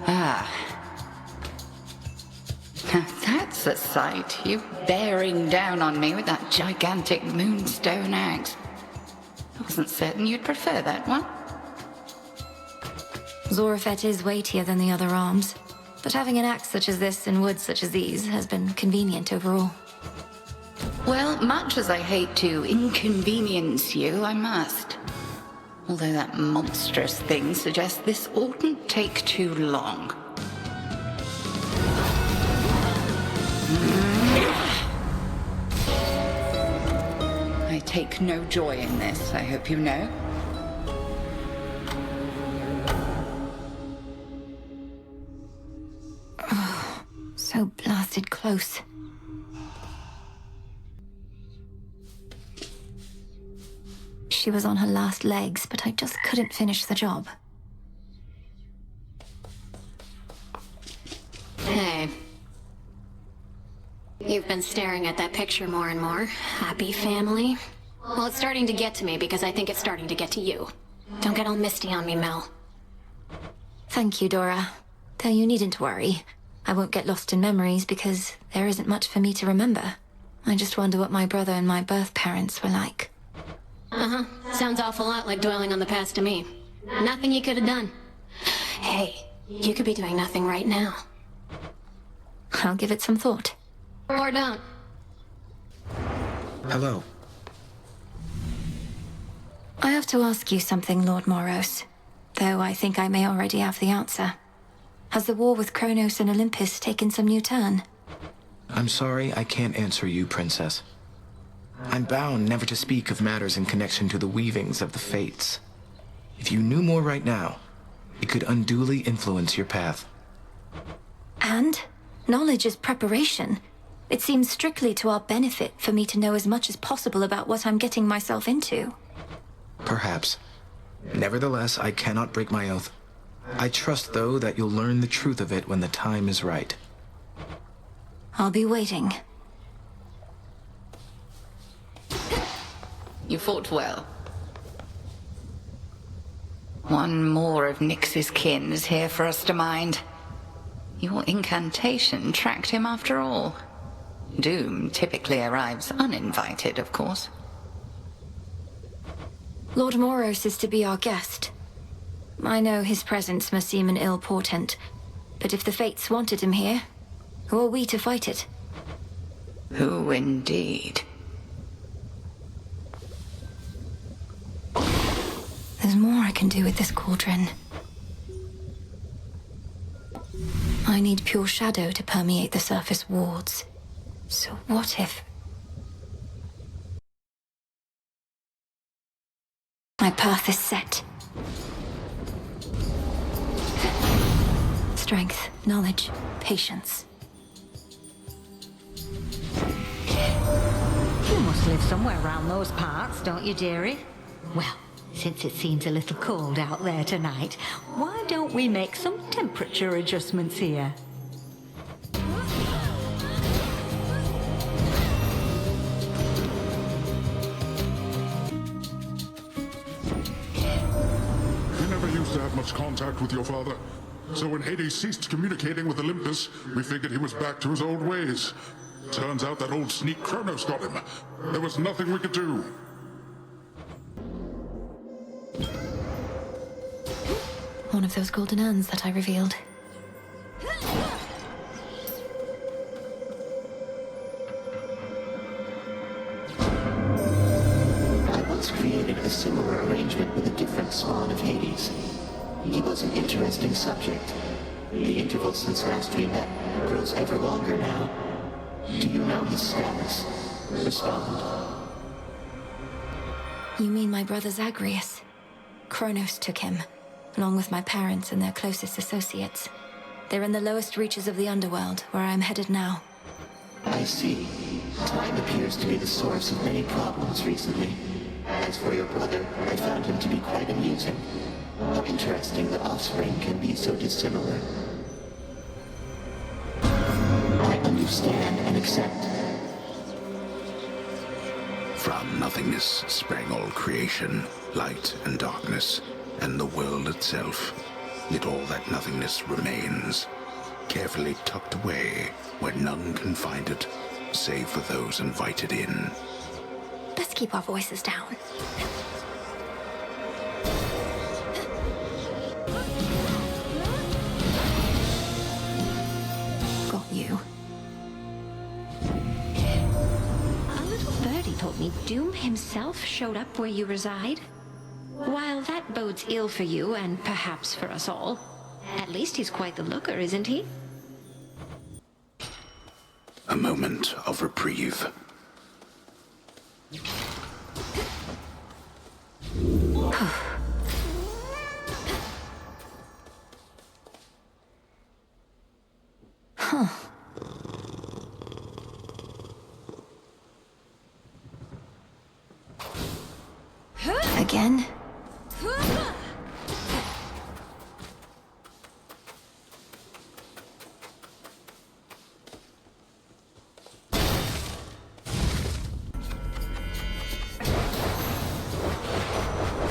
Ah. That's a sight. You bearing down on me with that gigantic moonstone axe. I wasn't certain you'd prefer that one. Zorafet is weightier than the other arms, but having an axe such as this in woods such as these has been convenient overall. Well, much as I hate to inconvenience you, I must. Although that monstrous thing suggests this oughtn't take too long. I take no joy in this, I hope you know. Oh, so blasted close. She was on her last legs, but I just couldn't finish the job. Hey. You've been staring at that picture more and more. Happy family? Well, it's starting to get to me because I think it's starting to get to you. Don't get all misty on me, Mel. Thank you, Dora. Though you needn't worry. I won't get lost in memories because there isn't much for me to remember. I just wonder what my brother and my birth parents were like. Uh-huh. Sounds awful lot like dwelling on the past to me. Nothing you could have done. Hey, you could be doing nothing right now. I'll give it some thought. Or don't. Hello. I have to ask you something, Lord Moros. Though I think I may already have the answer. Has the war with Kronos and Olympus taken some new turn? I'm sorry I can't answer you, Princess. I'm bound never to speak of matters in connection to the weavings of the fates. If you knew more right now, it could unduly influence your path. And? Knowledge is preparation. It seems strictly to our benefit for me to know as much as possible about what I'm getting myself into. Perhaps. Nevertheless, I cannot break my oath. I trust, though, that you'll learn the truth of it when the time is right. I'll be waiting. You fought well. One more of Nyx's kin is here for us to mind. Your incantation tracked him after all. Doom typically arrives uninvited, of course. Lord Moros is to be our guest. I know his presence must seem an ill portent, but if the fates wanted him here, who are we to fight it? Who indeed? There's more I can do with this cauldron. I need pure shadow to permeate the surface wards. So what if... My path is set. Strength, knowledge, patience. You must live somewhere around those parts, don't you, dearie? Well, since it seems a little cold out there tonight, why don't we make some temperature adjustments here? We never used to have much contact with your father. So when Hades ceased communicating with Olympus, we figured he was back to his old ways. Turns out that old sneak Kronos got him. There was nothing we could do. One of those golden urns that I revealed. I once created a similar arrangement with a different spawn of Hades. He was an interesting subject. The interval since last we met grows ever longer now. Do you know his status? Respond. You mean my brother Zagreus? Kronos took him, along with my parents and their closest associates. They're in the lowest reaches of the underworld, where I am headed now. I see. Time appears to be the source of many problems recently. As for your brother, I found him to be quite amusing. How interesting that offspring can be so dissimilar. I understand and accept. From nothingness sprang all creation, light and darkness, and the world itself. Yet all that nothingness remains, carefully tucked away where none can find it, save for those invited in. Let's keep our voices down. Got you. A little birdie told me Doom himself showed up where you reside. While that bodes ill for you, and perhaps for us all, at least he's quite the looker, isn't he? A moment of reprieve. Huh. Again?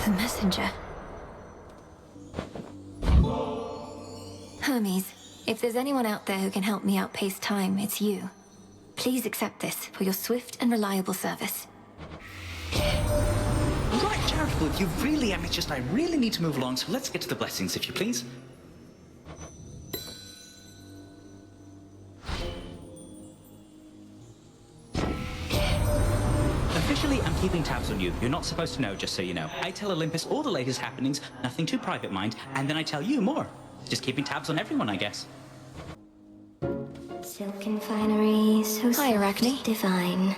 The messenger. Hermes, if there's anyone out there who can help me outpace time, it's you. Please accept this for your swift and reliable service. Right, charitable, if you really am. It's just I really need to move along, so let's get to the blessings, if you please. Officially, I'm keeping tabs on you. You're not supposed to know, just so you know. I tell Olympus all the latest happenings, nothing too private, mind, and then I tell you more. Just keeping tabs on everyone, I guess. Silken finery, so Hi, Arachne. Divine.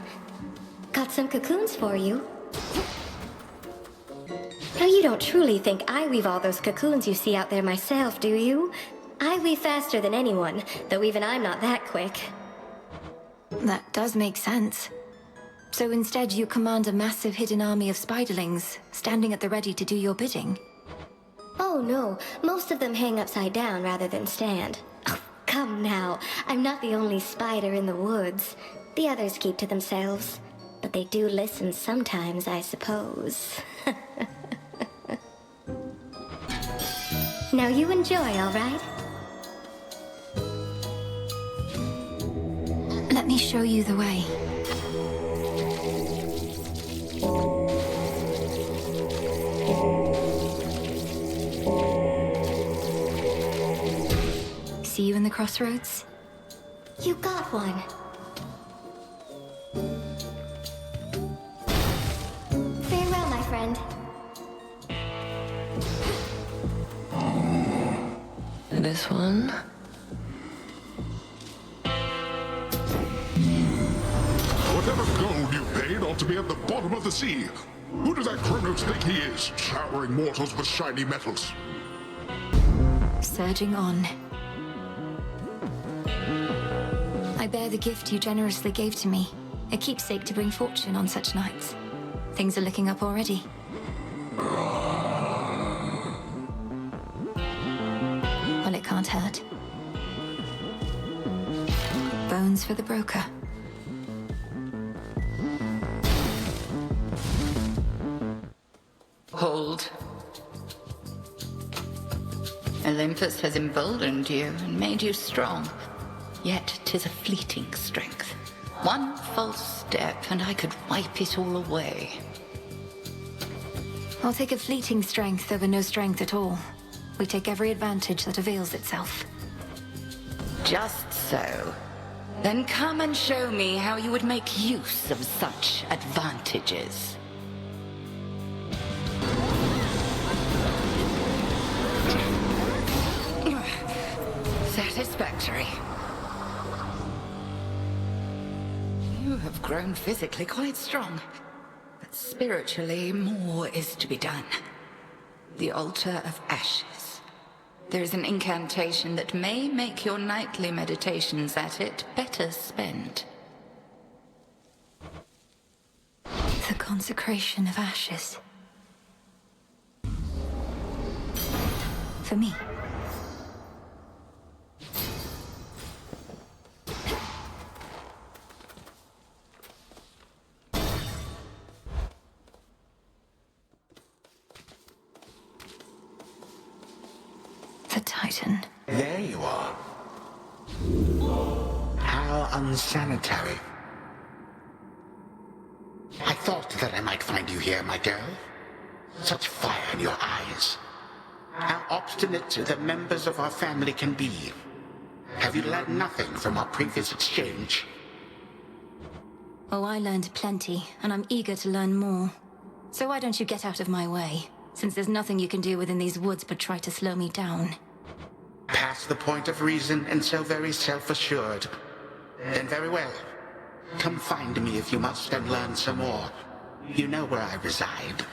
Got some cocoons for you. Now, you don't truly think I weave all those cocoons you see out there myself, do you? I weave faster than anyone, though even I'm not that quick. That does make sense. So instead you command a massive hidden army of spiderlings, standing at the ready to do your bidding. Oh no, most of them hang upside down rather than stand. Oh, come now, I'm not the only spider in the woods. The others keep to themselves. But they do listen sometimes, I suppose. Now you enjoy, all right? Let me show you the way. See you in the crossroads? You got one. Farewell, my friend. This one? Whatever gold you paid ought to be at the bottom of the sea. Who does that Kronos think he is, showering mortals with shiny metals? Surging on. I bear the gift you generously gave to me, a keepsake to bring fortune on such nights. Things are looking up already. Well, it can't hurt. Bones for the broker. Hold. Olympus has emboldened you and made you strong. Yet 'tis a fleeting strength. One false step and I could wipe it all away. I'll take a fleeting strength over no strength at all. We take every advantage that avails itself. Just so. Then come and show me how you would make use of such advantages. Satisfactory. You have grown physically quite strong, but spiritually more is to be done. The Altar of Ashes. There's an incantation that may make your nightly meditations at it better spent. The consecration of ashes. For me. The Titan. There you are. How unsanitary. I thought that I might find you here, my girl. Such fire in your eyes. How obstinate the members of our family can be. Have you learned nothing from our previous exchange? Oh, I learned plenty, and I'm eager to learn more. So why don't you get out of my way, since there's nothing you can do within these woods but try to slow me down. Past the point of reason and so very self-assured. Then very well. Come find me if you must and learn some more. You know where I reside.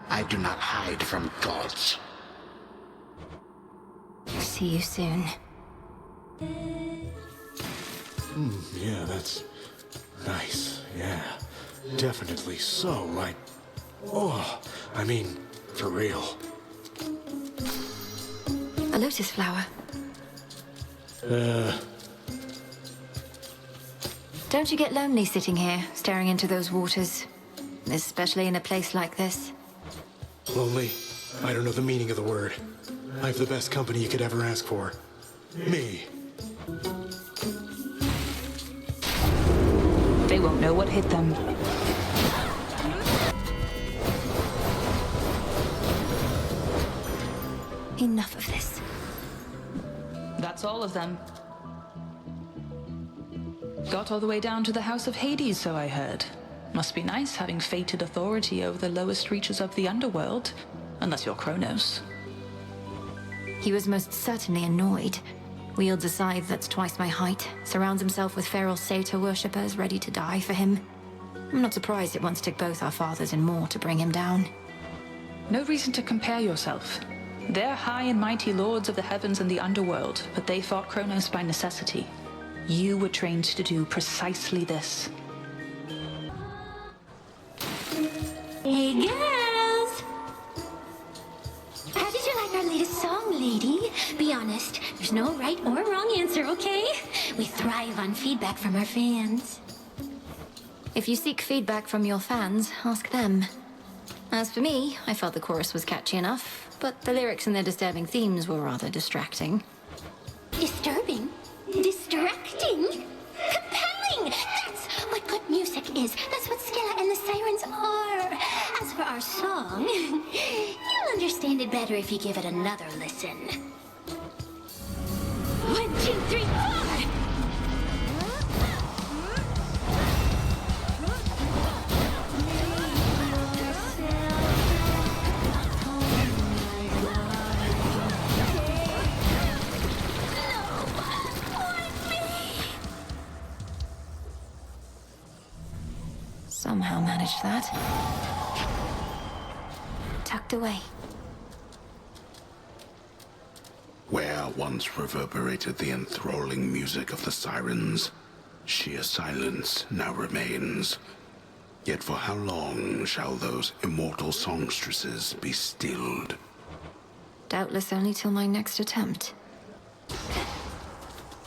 I do not hide from gods. See you soon. Yeah, that's nice. Yeah, definitely so. Like, oh, I mean, for real. A lotus flower. Don't you get lonely sitting here, staring into those waters? Especially in a place like this? Lonely? I don't know the meaning of the word. I have the best company you could ever ask for. Me. They won't know what hit them. Enough of this. That's all of them. Got all the way down to the House of Hades, so I heard. Must be nice having fated authority over the lowest reaches of the underworld. Unless you're Kronos. He was most certainly annoyed. Wields a scythe that's twice my height, surrounds himself with feral satyr worshippers ready to die for him. I'm not surprised it once took both our fathers and more to bring him down. No reason to compare yourself. They're high and mighty lords of the heavens and the underworld, but they fought Kronos by necessity. You were trained to do precisely this. Hey, girls! How did you like our latest song, lady? Be honest, there's no right or wrong answer, okay? We thrive on feedback from our fans. If you seek feedback from your fans, ask them. As for me, I felt the chorus was catchy enough, but the lyrics and their disturbing themes were rather distracting. Disturbing? Distracting? Compelling! That's what good music is. That's what Scylla and the Sirens are. As for our song, you'll understand it better if you give it another listen. 1, 2, 3, 4! Somehow managed that. Tucked away. Where once reverberated the enthralling music of the sirens, Sheer silence now remains. Yet for how long shall those immortal songstresses be stilled? Doubtless only till my next attempt.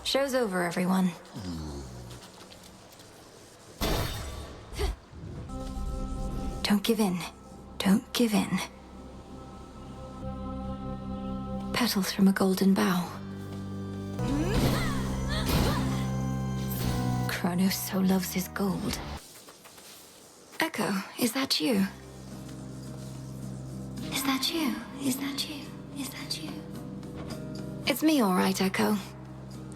Show's over, everyone. Don't give in. Don't give in. Petals from a golden bough. Kronos so loves his gold. Echo, is that you? Is that you? Is that you? Is that you? It's me, all right, Echo.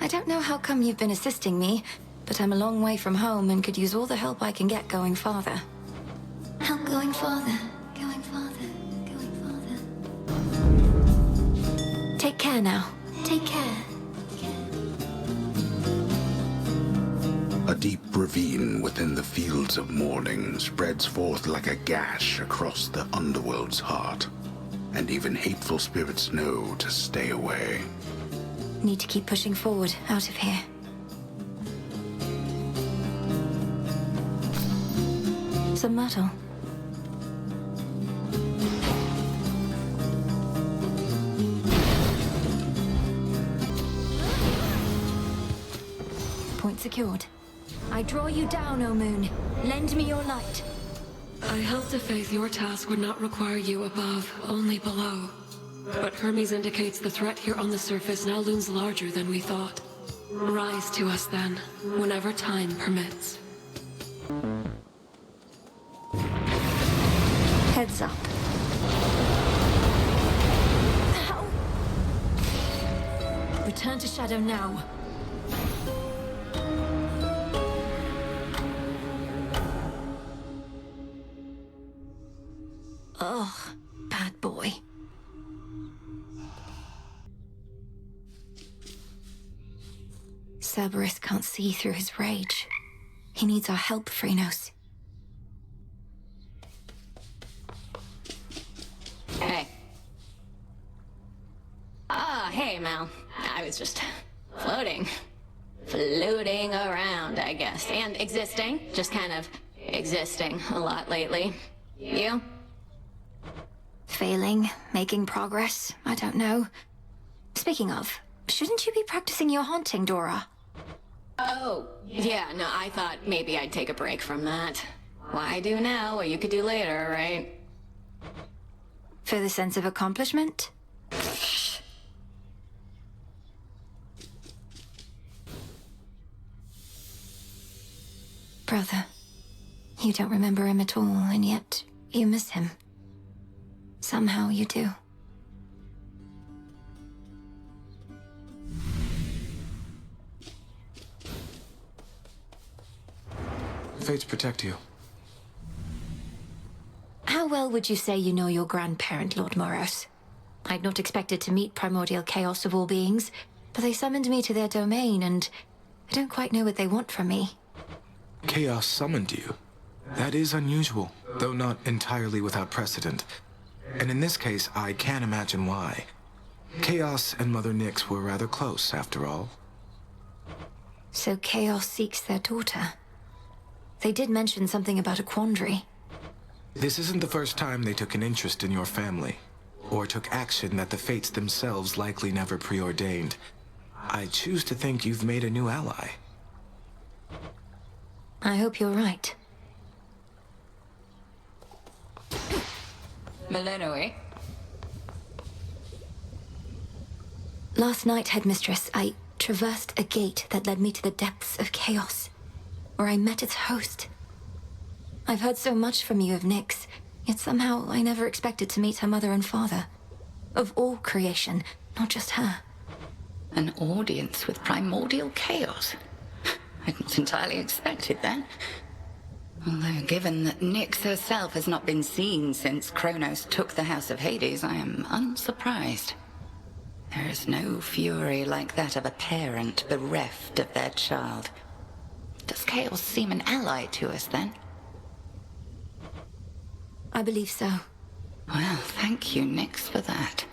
I don't know how come you've been assisting me, but I'm a long way from home and could use all the help I can get going farther. Help going farther. Going farther. Going farther. Take care now. Take care. A deep ravine within the fields of morning spreads forth like a gash across the underworld's heart, and even hateful spirits know to stay away. Need to keep pushing forward, out of here. Some metal. Point secured. I draw you down, O Moon. Lend me your light. I held to faith your task would not require you above, only below. But Hermes indicates the threat here on the surface now looms larger than we thought. Rise to us then, whenever time permits. Heads up. Ow. Return to Shadow now. Ugh, bad boy. Cerberus can't see through his rage. He needs our help, Phrynos. Hey. Hey, Mal. I was just floating. Floating around, I guess. And existing. Just kind of existing a lot lately. You? Failing, making progress, I don't know. Speaking of, shouldn't you be practicing your haunting, Dora? Oh, yeah, no, I thought maybe I'd take a break from that. Why do now what you could do later, right? For the sense of accomplishment? Brother, you don't remember him at all, and yet you miss him. Somehow you do. Fates protect you. How well would you say you know your grandparent, Lord Moros? I'd not expected to meet primordial chaos of all beings, but they summoned me to their domain, and I don't quite know what they want from me. Chaos summoned you. That is unusual, though not entirely without precedent. And in this case, I can't imagine why. Chaos and Mother Nyx were rather close, after all. So Chaos seeks their daughter. They did mention something about a quandary. This isn't the first time they took an interest in your family, or took action that the fates themselves likely never preordained. I choose to think you've made a new ally. I hope you're right. Melinoe? Last night, Headmistress, I traversed a gate that led me to the depths of chaos, where I met its host. I've heard so much from you of Nyx, yet somehow I never expected to meet her mother and father. Of all creation, not just her. An audience with primordial chaos? I'd not entirely expected that. Although, given that Nyx herself has not been seen since Kronos took the House of Hades, I am unsurprised. There is no fury like that of a parent bereft of their child. Does Chaos seem an ally to us, then? I believe so. Well, thank you, Nyx, for that.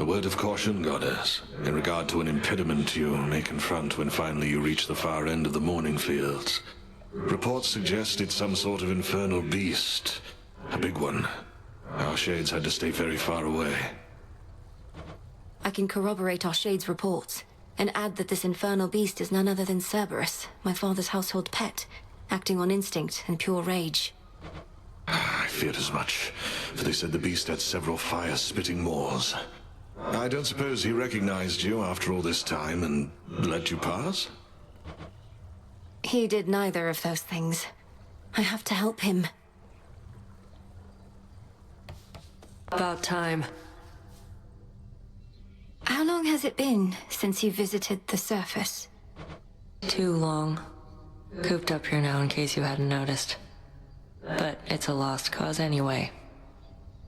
A word of caution, Goddess, in regard to an impediment you may confront when finally you reach the far end of the morning fields. Reports suggest it's some sort of infernal beast. A big one. Our shades had to stay very far away. I can corroborate our Shade's reports, and add that this infernal beast is none other than Cerberus, my father's household pet, acting on instinct and pure rage. I feared as much, for they said the beast had several fire-spitting maws. I don't suppose he recognized you after all this time and let you pass? He did neither of those things. I have to help him. About time. How long has it been since you visited the surface? Too long. Cooped up here now in case you hadn't noticed. But it's a lost cause anyway.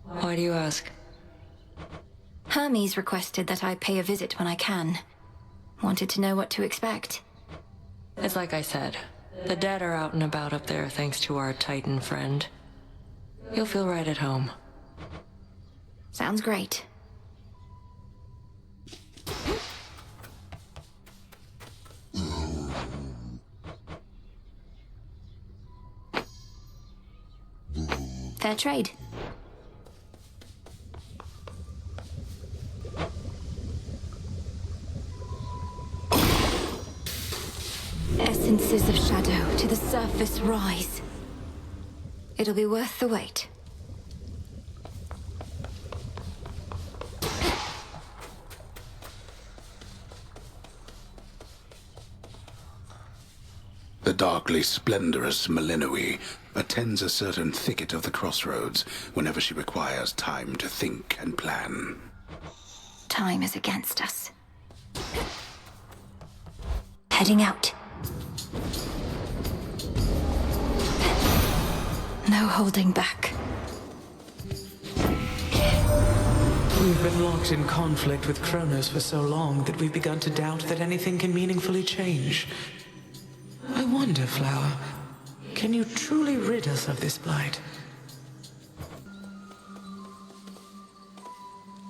Why do you ask? Hermes requested that I pay a visit when I can. Wanted to know what to expect. It's like I said. The dead are out and about up there thanks to our Titan friend. You'll feel right at home. Sounds great. Fair trade. Essences of shadow to the surface rise. It'll be worth the wait. The darkly splendorous Malinoe attends a certain thicket of the crossroads whenever she requires time to think and plan. Time is against us. Heading out. No holding back. We've been locked in conflict with Kronos for so long that we've begun to doubt that anything can meaningfully change. I wonder, Flower, can you truly rid us of this blight?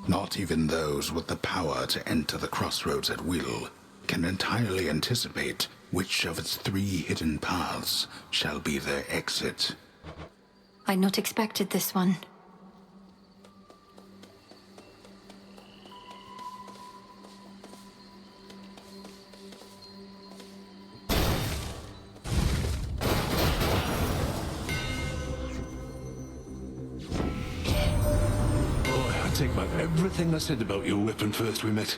Not even those with the power to enter the crossroads at will can entirely anticipate which of its 3 hidden paths shall be their exit. I'd not expected this one. I take back everything I said about your weapon first we met.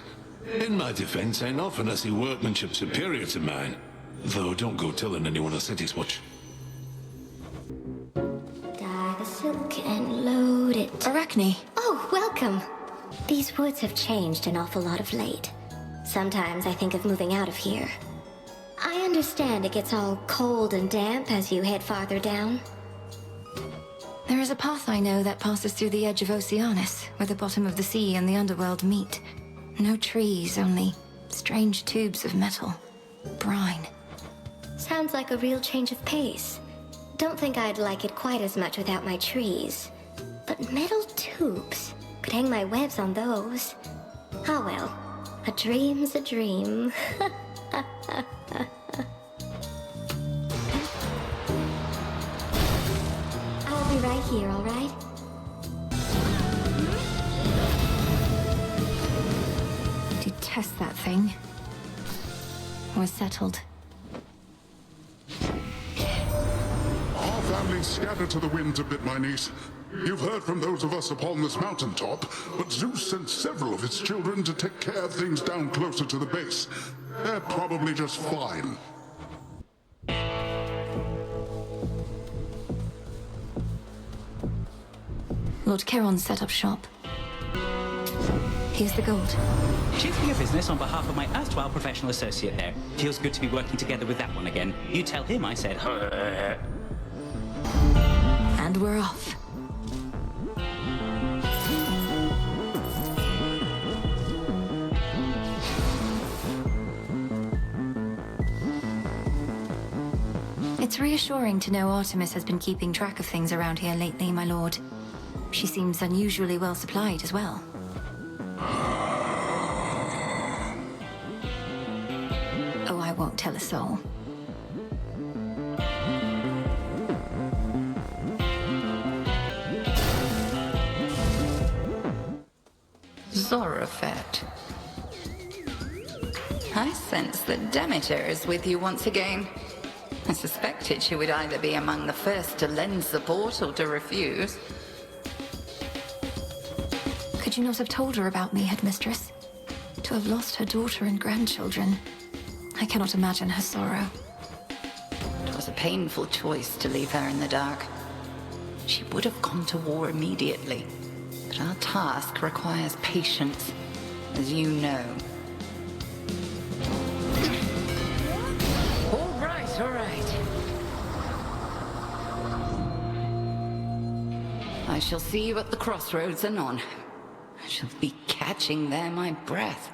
In my defense, ain't often I see workmanship superior to mine. Though don't go telling anyone I said as much. Dye the silk and load it. Arachne. Oh, welcome. These woods have changed an awful lot of late. Sometimes I think of moving out of here. I understand it gets all cold and damp as you head farther down. There is a path I know that passes through the edge of Oceanus, where the bottom of the sea and the underworld meet. No trees, only strange tubes of metal. Brine. Sounds like a real change of pace. Don't think I'd like it quite as much without my trees. But metal tubes. Could hang my webs on those. Ah well. A dream's a dream. I'll be right here, all right? Detest that thing. We're settled. Our family's scattered to the winds a bit, my niece. You've heard from those of us upon this mountaintop, but Zeus sent several of his children to take care of things down closer to the base. They're probably just fine. Lord Charon set up shop. Here's the gold. Cheers for your business on behalf of my erstwhile professional associate there. Feels good to be working together with that one again. You tell him I said... And we're off. It's reassuring to know Artemis has been keeping track of things around here lately, my lord. She seems unusually well supplied as well. won't tell a soul. Zorafet. I sense that Demeter is with you once again. I suspected she would either be among the first to lend support or to refuse. Could you not have told her about me, headmistress? To have lost her daughter and grandchildren. I cannot imagine her sorrow. It was a painful choice to leave her in the dark. She would have gone to war immediately, but our task requires patience, as you know. All right. I shall see you at the crossroads anon. I shall be catching there my breath.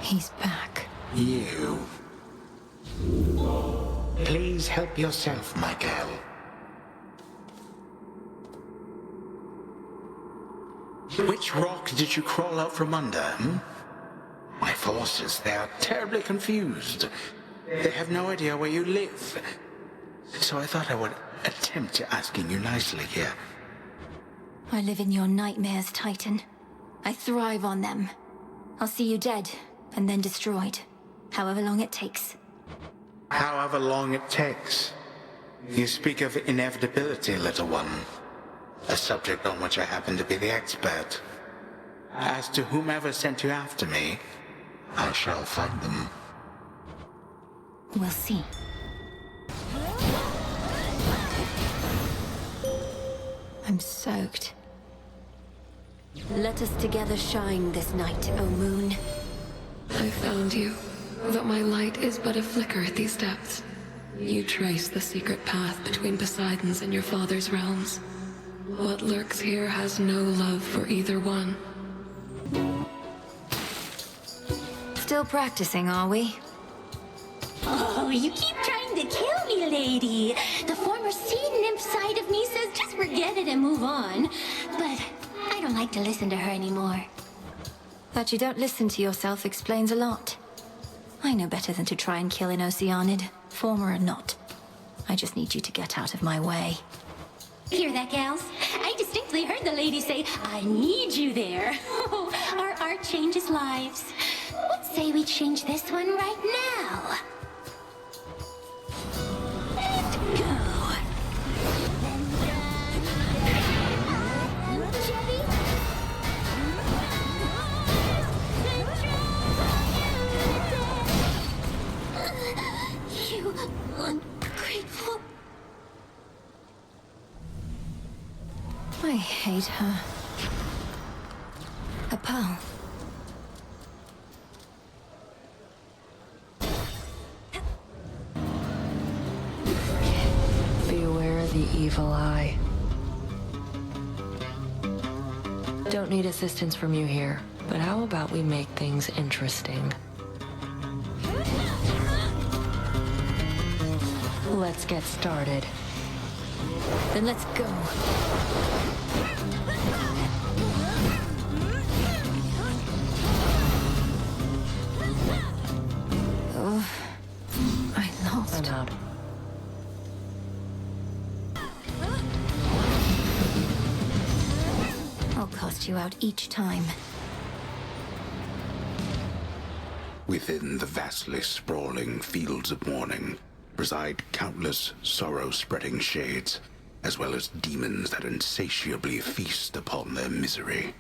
He's back. You. Please help yourself, Michael. Which rock did you crawl out from under, My forces, they are terribly confused. They have no idea where you live. So I thought I would attempt asking you nicely here. I live in your nightmares, Titan. I thrive on them. I'll see you dead, and then destroyed. However long it takes. However long it takes. You speak of inevitability, little one. A subject on which I happen to be the expert. As to whomever sent you after me, I shall find them. We'll see. I'm soaked. Let us together shine this night, O moon. I found you, though my light is but a flicker at these depths. You trace the secret path between Poseidon's and your father's realms. What lurks here has no love for either one. Still practicing, are we? Oh, you keep trying to kill me, lady. The former sea nymph side of me says just forget it and move on. But I don't like to listen to her anymore. That you don't listen to yourself explains a lot. I know better than to try and kill an Oceanid, former or not. I just need you to get out of my way. Hear that, gals? I distinctly heard the lady say, I need you there. Oh, our art changes lives. Let's say we change this one right now. And go. You ungrateful. I hate her. A pearl. Beware the evil eye. Don't need assistance from you here, but how about we make things interesting? Let's get started. Then let's go. Oh, I lost. I'm out. I'll cost you out each time. Within the vastly sprawling fields of morning reside countless sorrow-spreading shades, as well as demons that insatiably feast upon their misery.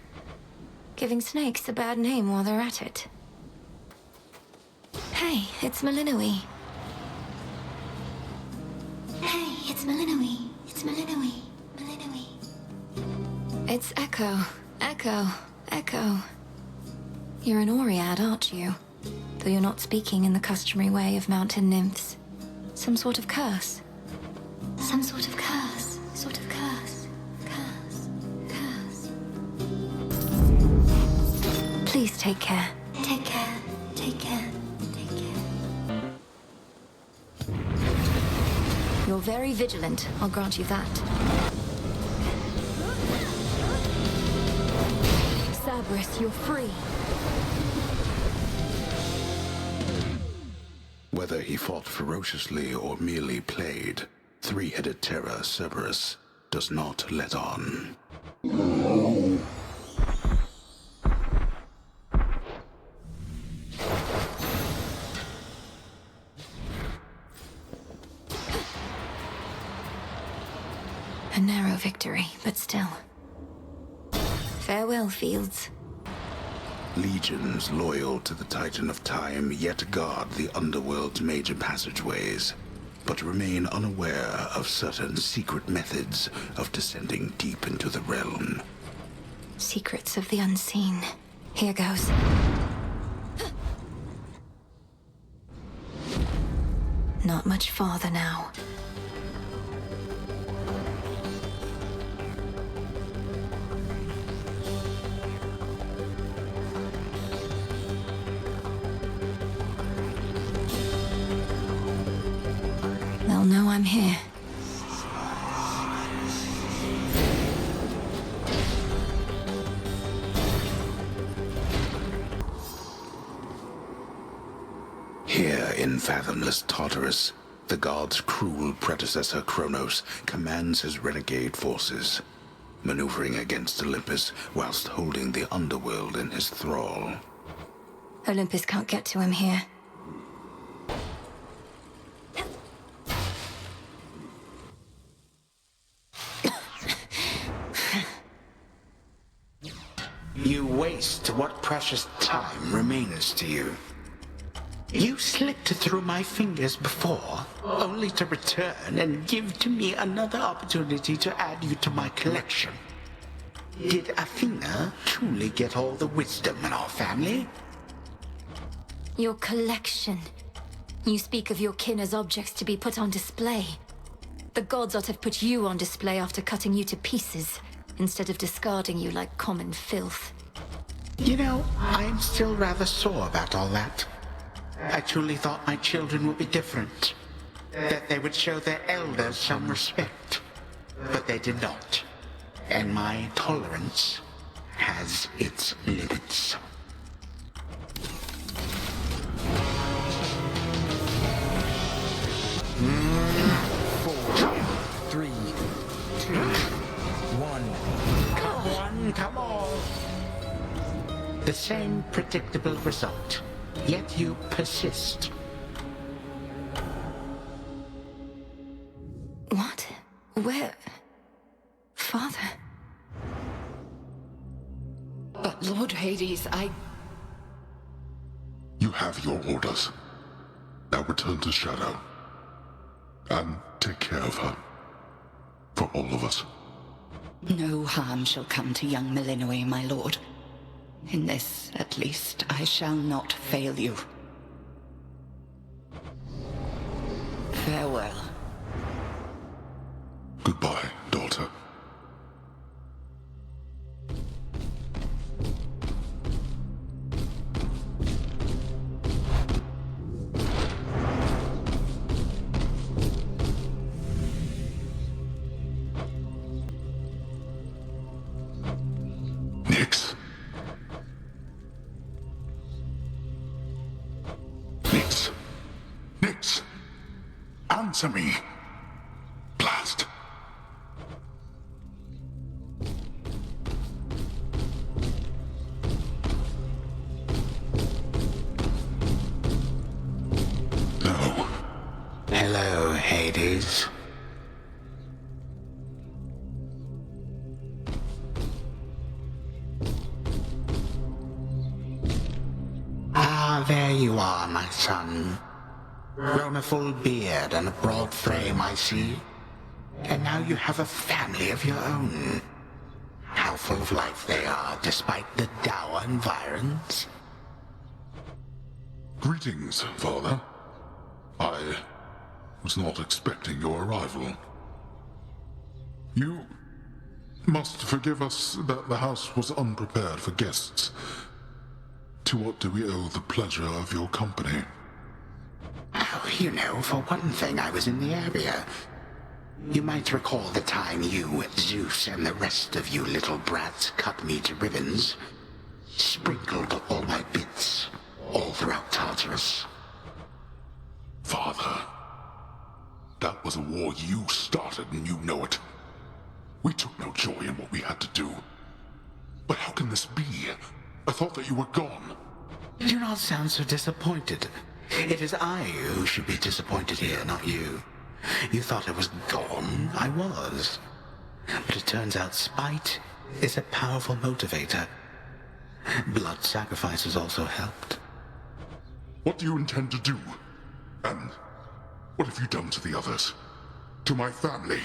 Giving snakes a bad name while they're at it. Hey, it's Malinoe. Hey, it's Malinoe. It's Malinoe. Malinoe. It's Echo. Echo. Echo. You're an Oread, aren't you? Though you're not speaking in the customary way of mountain nymphs. Some sort of curse. Some sort of curse. Sort of curse. Curse. Curse. Please take care. very vigilant, I'll grant you that. Cerberus, you're free. Whether he fought ferociously or merely played, three-headed terror Cerberus does not let on. A narrow victory, but still. Farewell, Fields. Legions loyal to the Titan of Time yet guard the underworld's major passageways, but remain unaware of certain secret methods of descending deep into the realm. Secrets of the unseen. Here goes. Not much farther now. They'll know I'm here. Here in fathomless Tartarus, the god's cruel predecessor Kronos commands his renegade forces, maneuvering against Olympus whilst holding the underworld in his thrall. Olympus can't get to him here. You waste what precious time remains to you. You slipped through my fingers before, only to return and give to me another opportunity to add you to my collection. Did Athena truly get all the wisdom in our family? Your collection. You speak of your kin as objects to be put on display. The gods ought to have put you on display after cutting you to pieces, instead of discarding you like common filth. You know, I'm still rather sore about all that. I truly thought my children would be different. That they would show their elders some respect. But they did not. And my tolerance has its limits. Three, two, one. Come on, come on. The same predictable result. Yet you persist. What? Where? Father? But Lord Hades, You have your orders. Now return to Shadow. And take care of her. For all of us. No harm shall come to young Melinoe, my lord. In this, at least, I shall not fail you. Farewell. Goodbye, daughter. Nyx. Nyx. Nyx. Answer me. Blast. No. Hello, Hades. Ah, there you are, my son. Grown a full beard and a broad frame, I see. And now you have a family of your own. How full of life they are, despite the dour environs. Greetings, Father. I was not expecting your arrival. You must forgive us that the house was unprepared for guests. To what do we owe the pleasure of your company? Oh, you know, for one thing, I was in the area. You might recall the time you, Zeus, and the rest of you little brats cut me to ribbons. Sprinkled all my bits all throughout Tartarus. Father, that was a war you started and you know it. We took no joy in what we had to do. But how can this be? I thought that you were gone. Do not sound so disappointed. It is I who should be disappointed here, not you. You thought I was gone. I was. But it turns out spite is a powerful motivator. Blood sacrifices also helped. What do you intend to do? And what have you done to the others? To my family?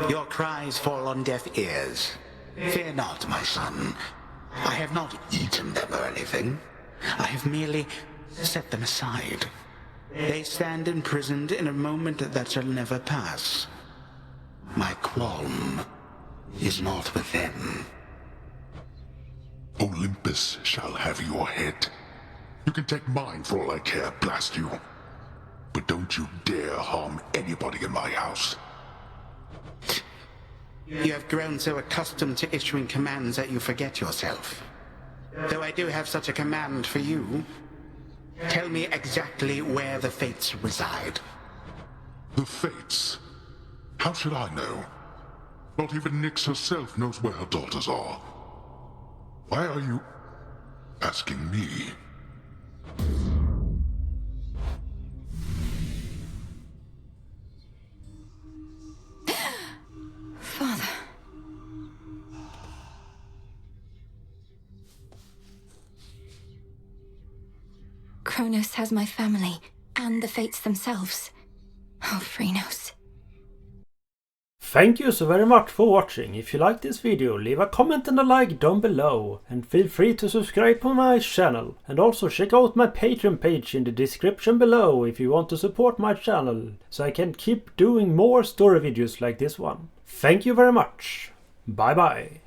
Your cries fall on deaf ears. Fear not, my son. I have not eaten them or anything. I have merely set them aside. They stand imprisoned in a moment that shall never pass. My qualm is not with them. Olympus shall have your head. You can take mine for all I care, blast you. But don't you dare harm anybody in my house. You have grown so accustomed to issuing commands that you forget yourself. Though I do have such a command for you, tell me exactly where the Fates reside. The Fates? How should I know? Not even Nyx herself knows where her daughters are. Why are you asking me? Father. Kronos has my family, and the Fates themselves. Oh, Phrynos. Thank you so very much for watching. If you like this video, leave a comment and a like down below. And feel free to subscribe to my channel. And also check out my Patreon page in the description below if you want to support my channel, so I can keep doing more story videos like this one. Thank you very much. Bye bye.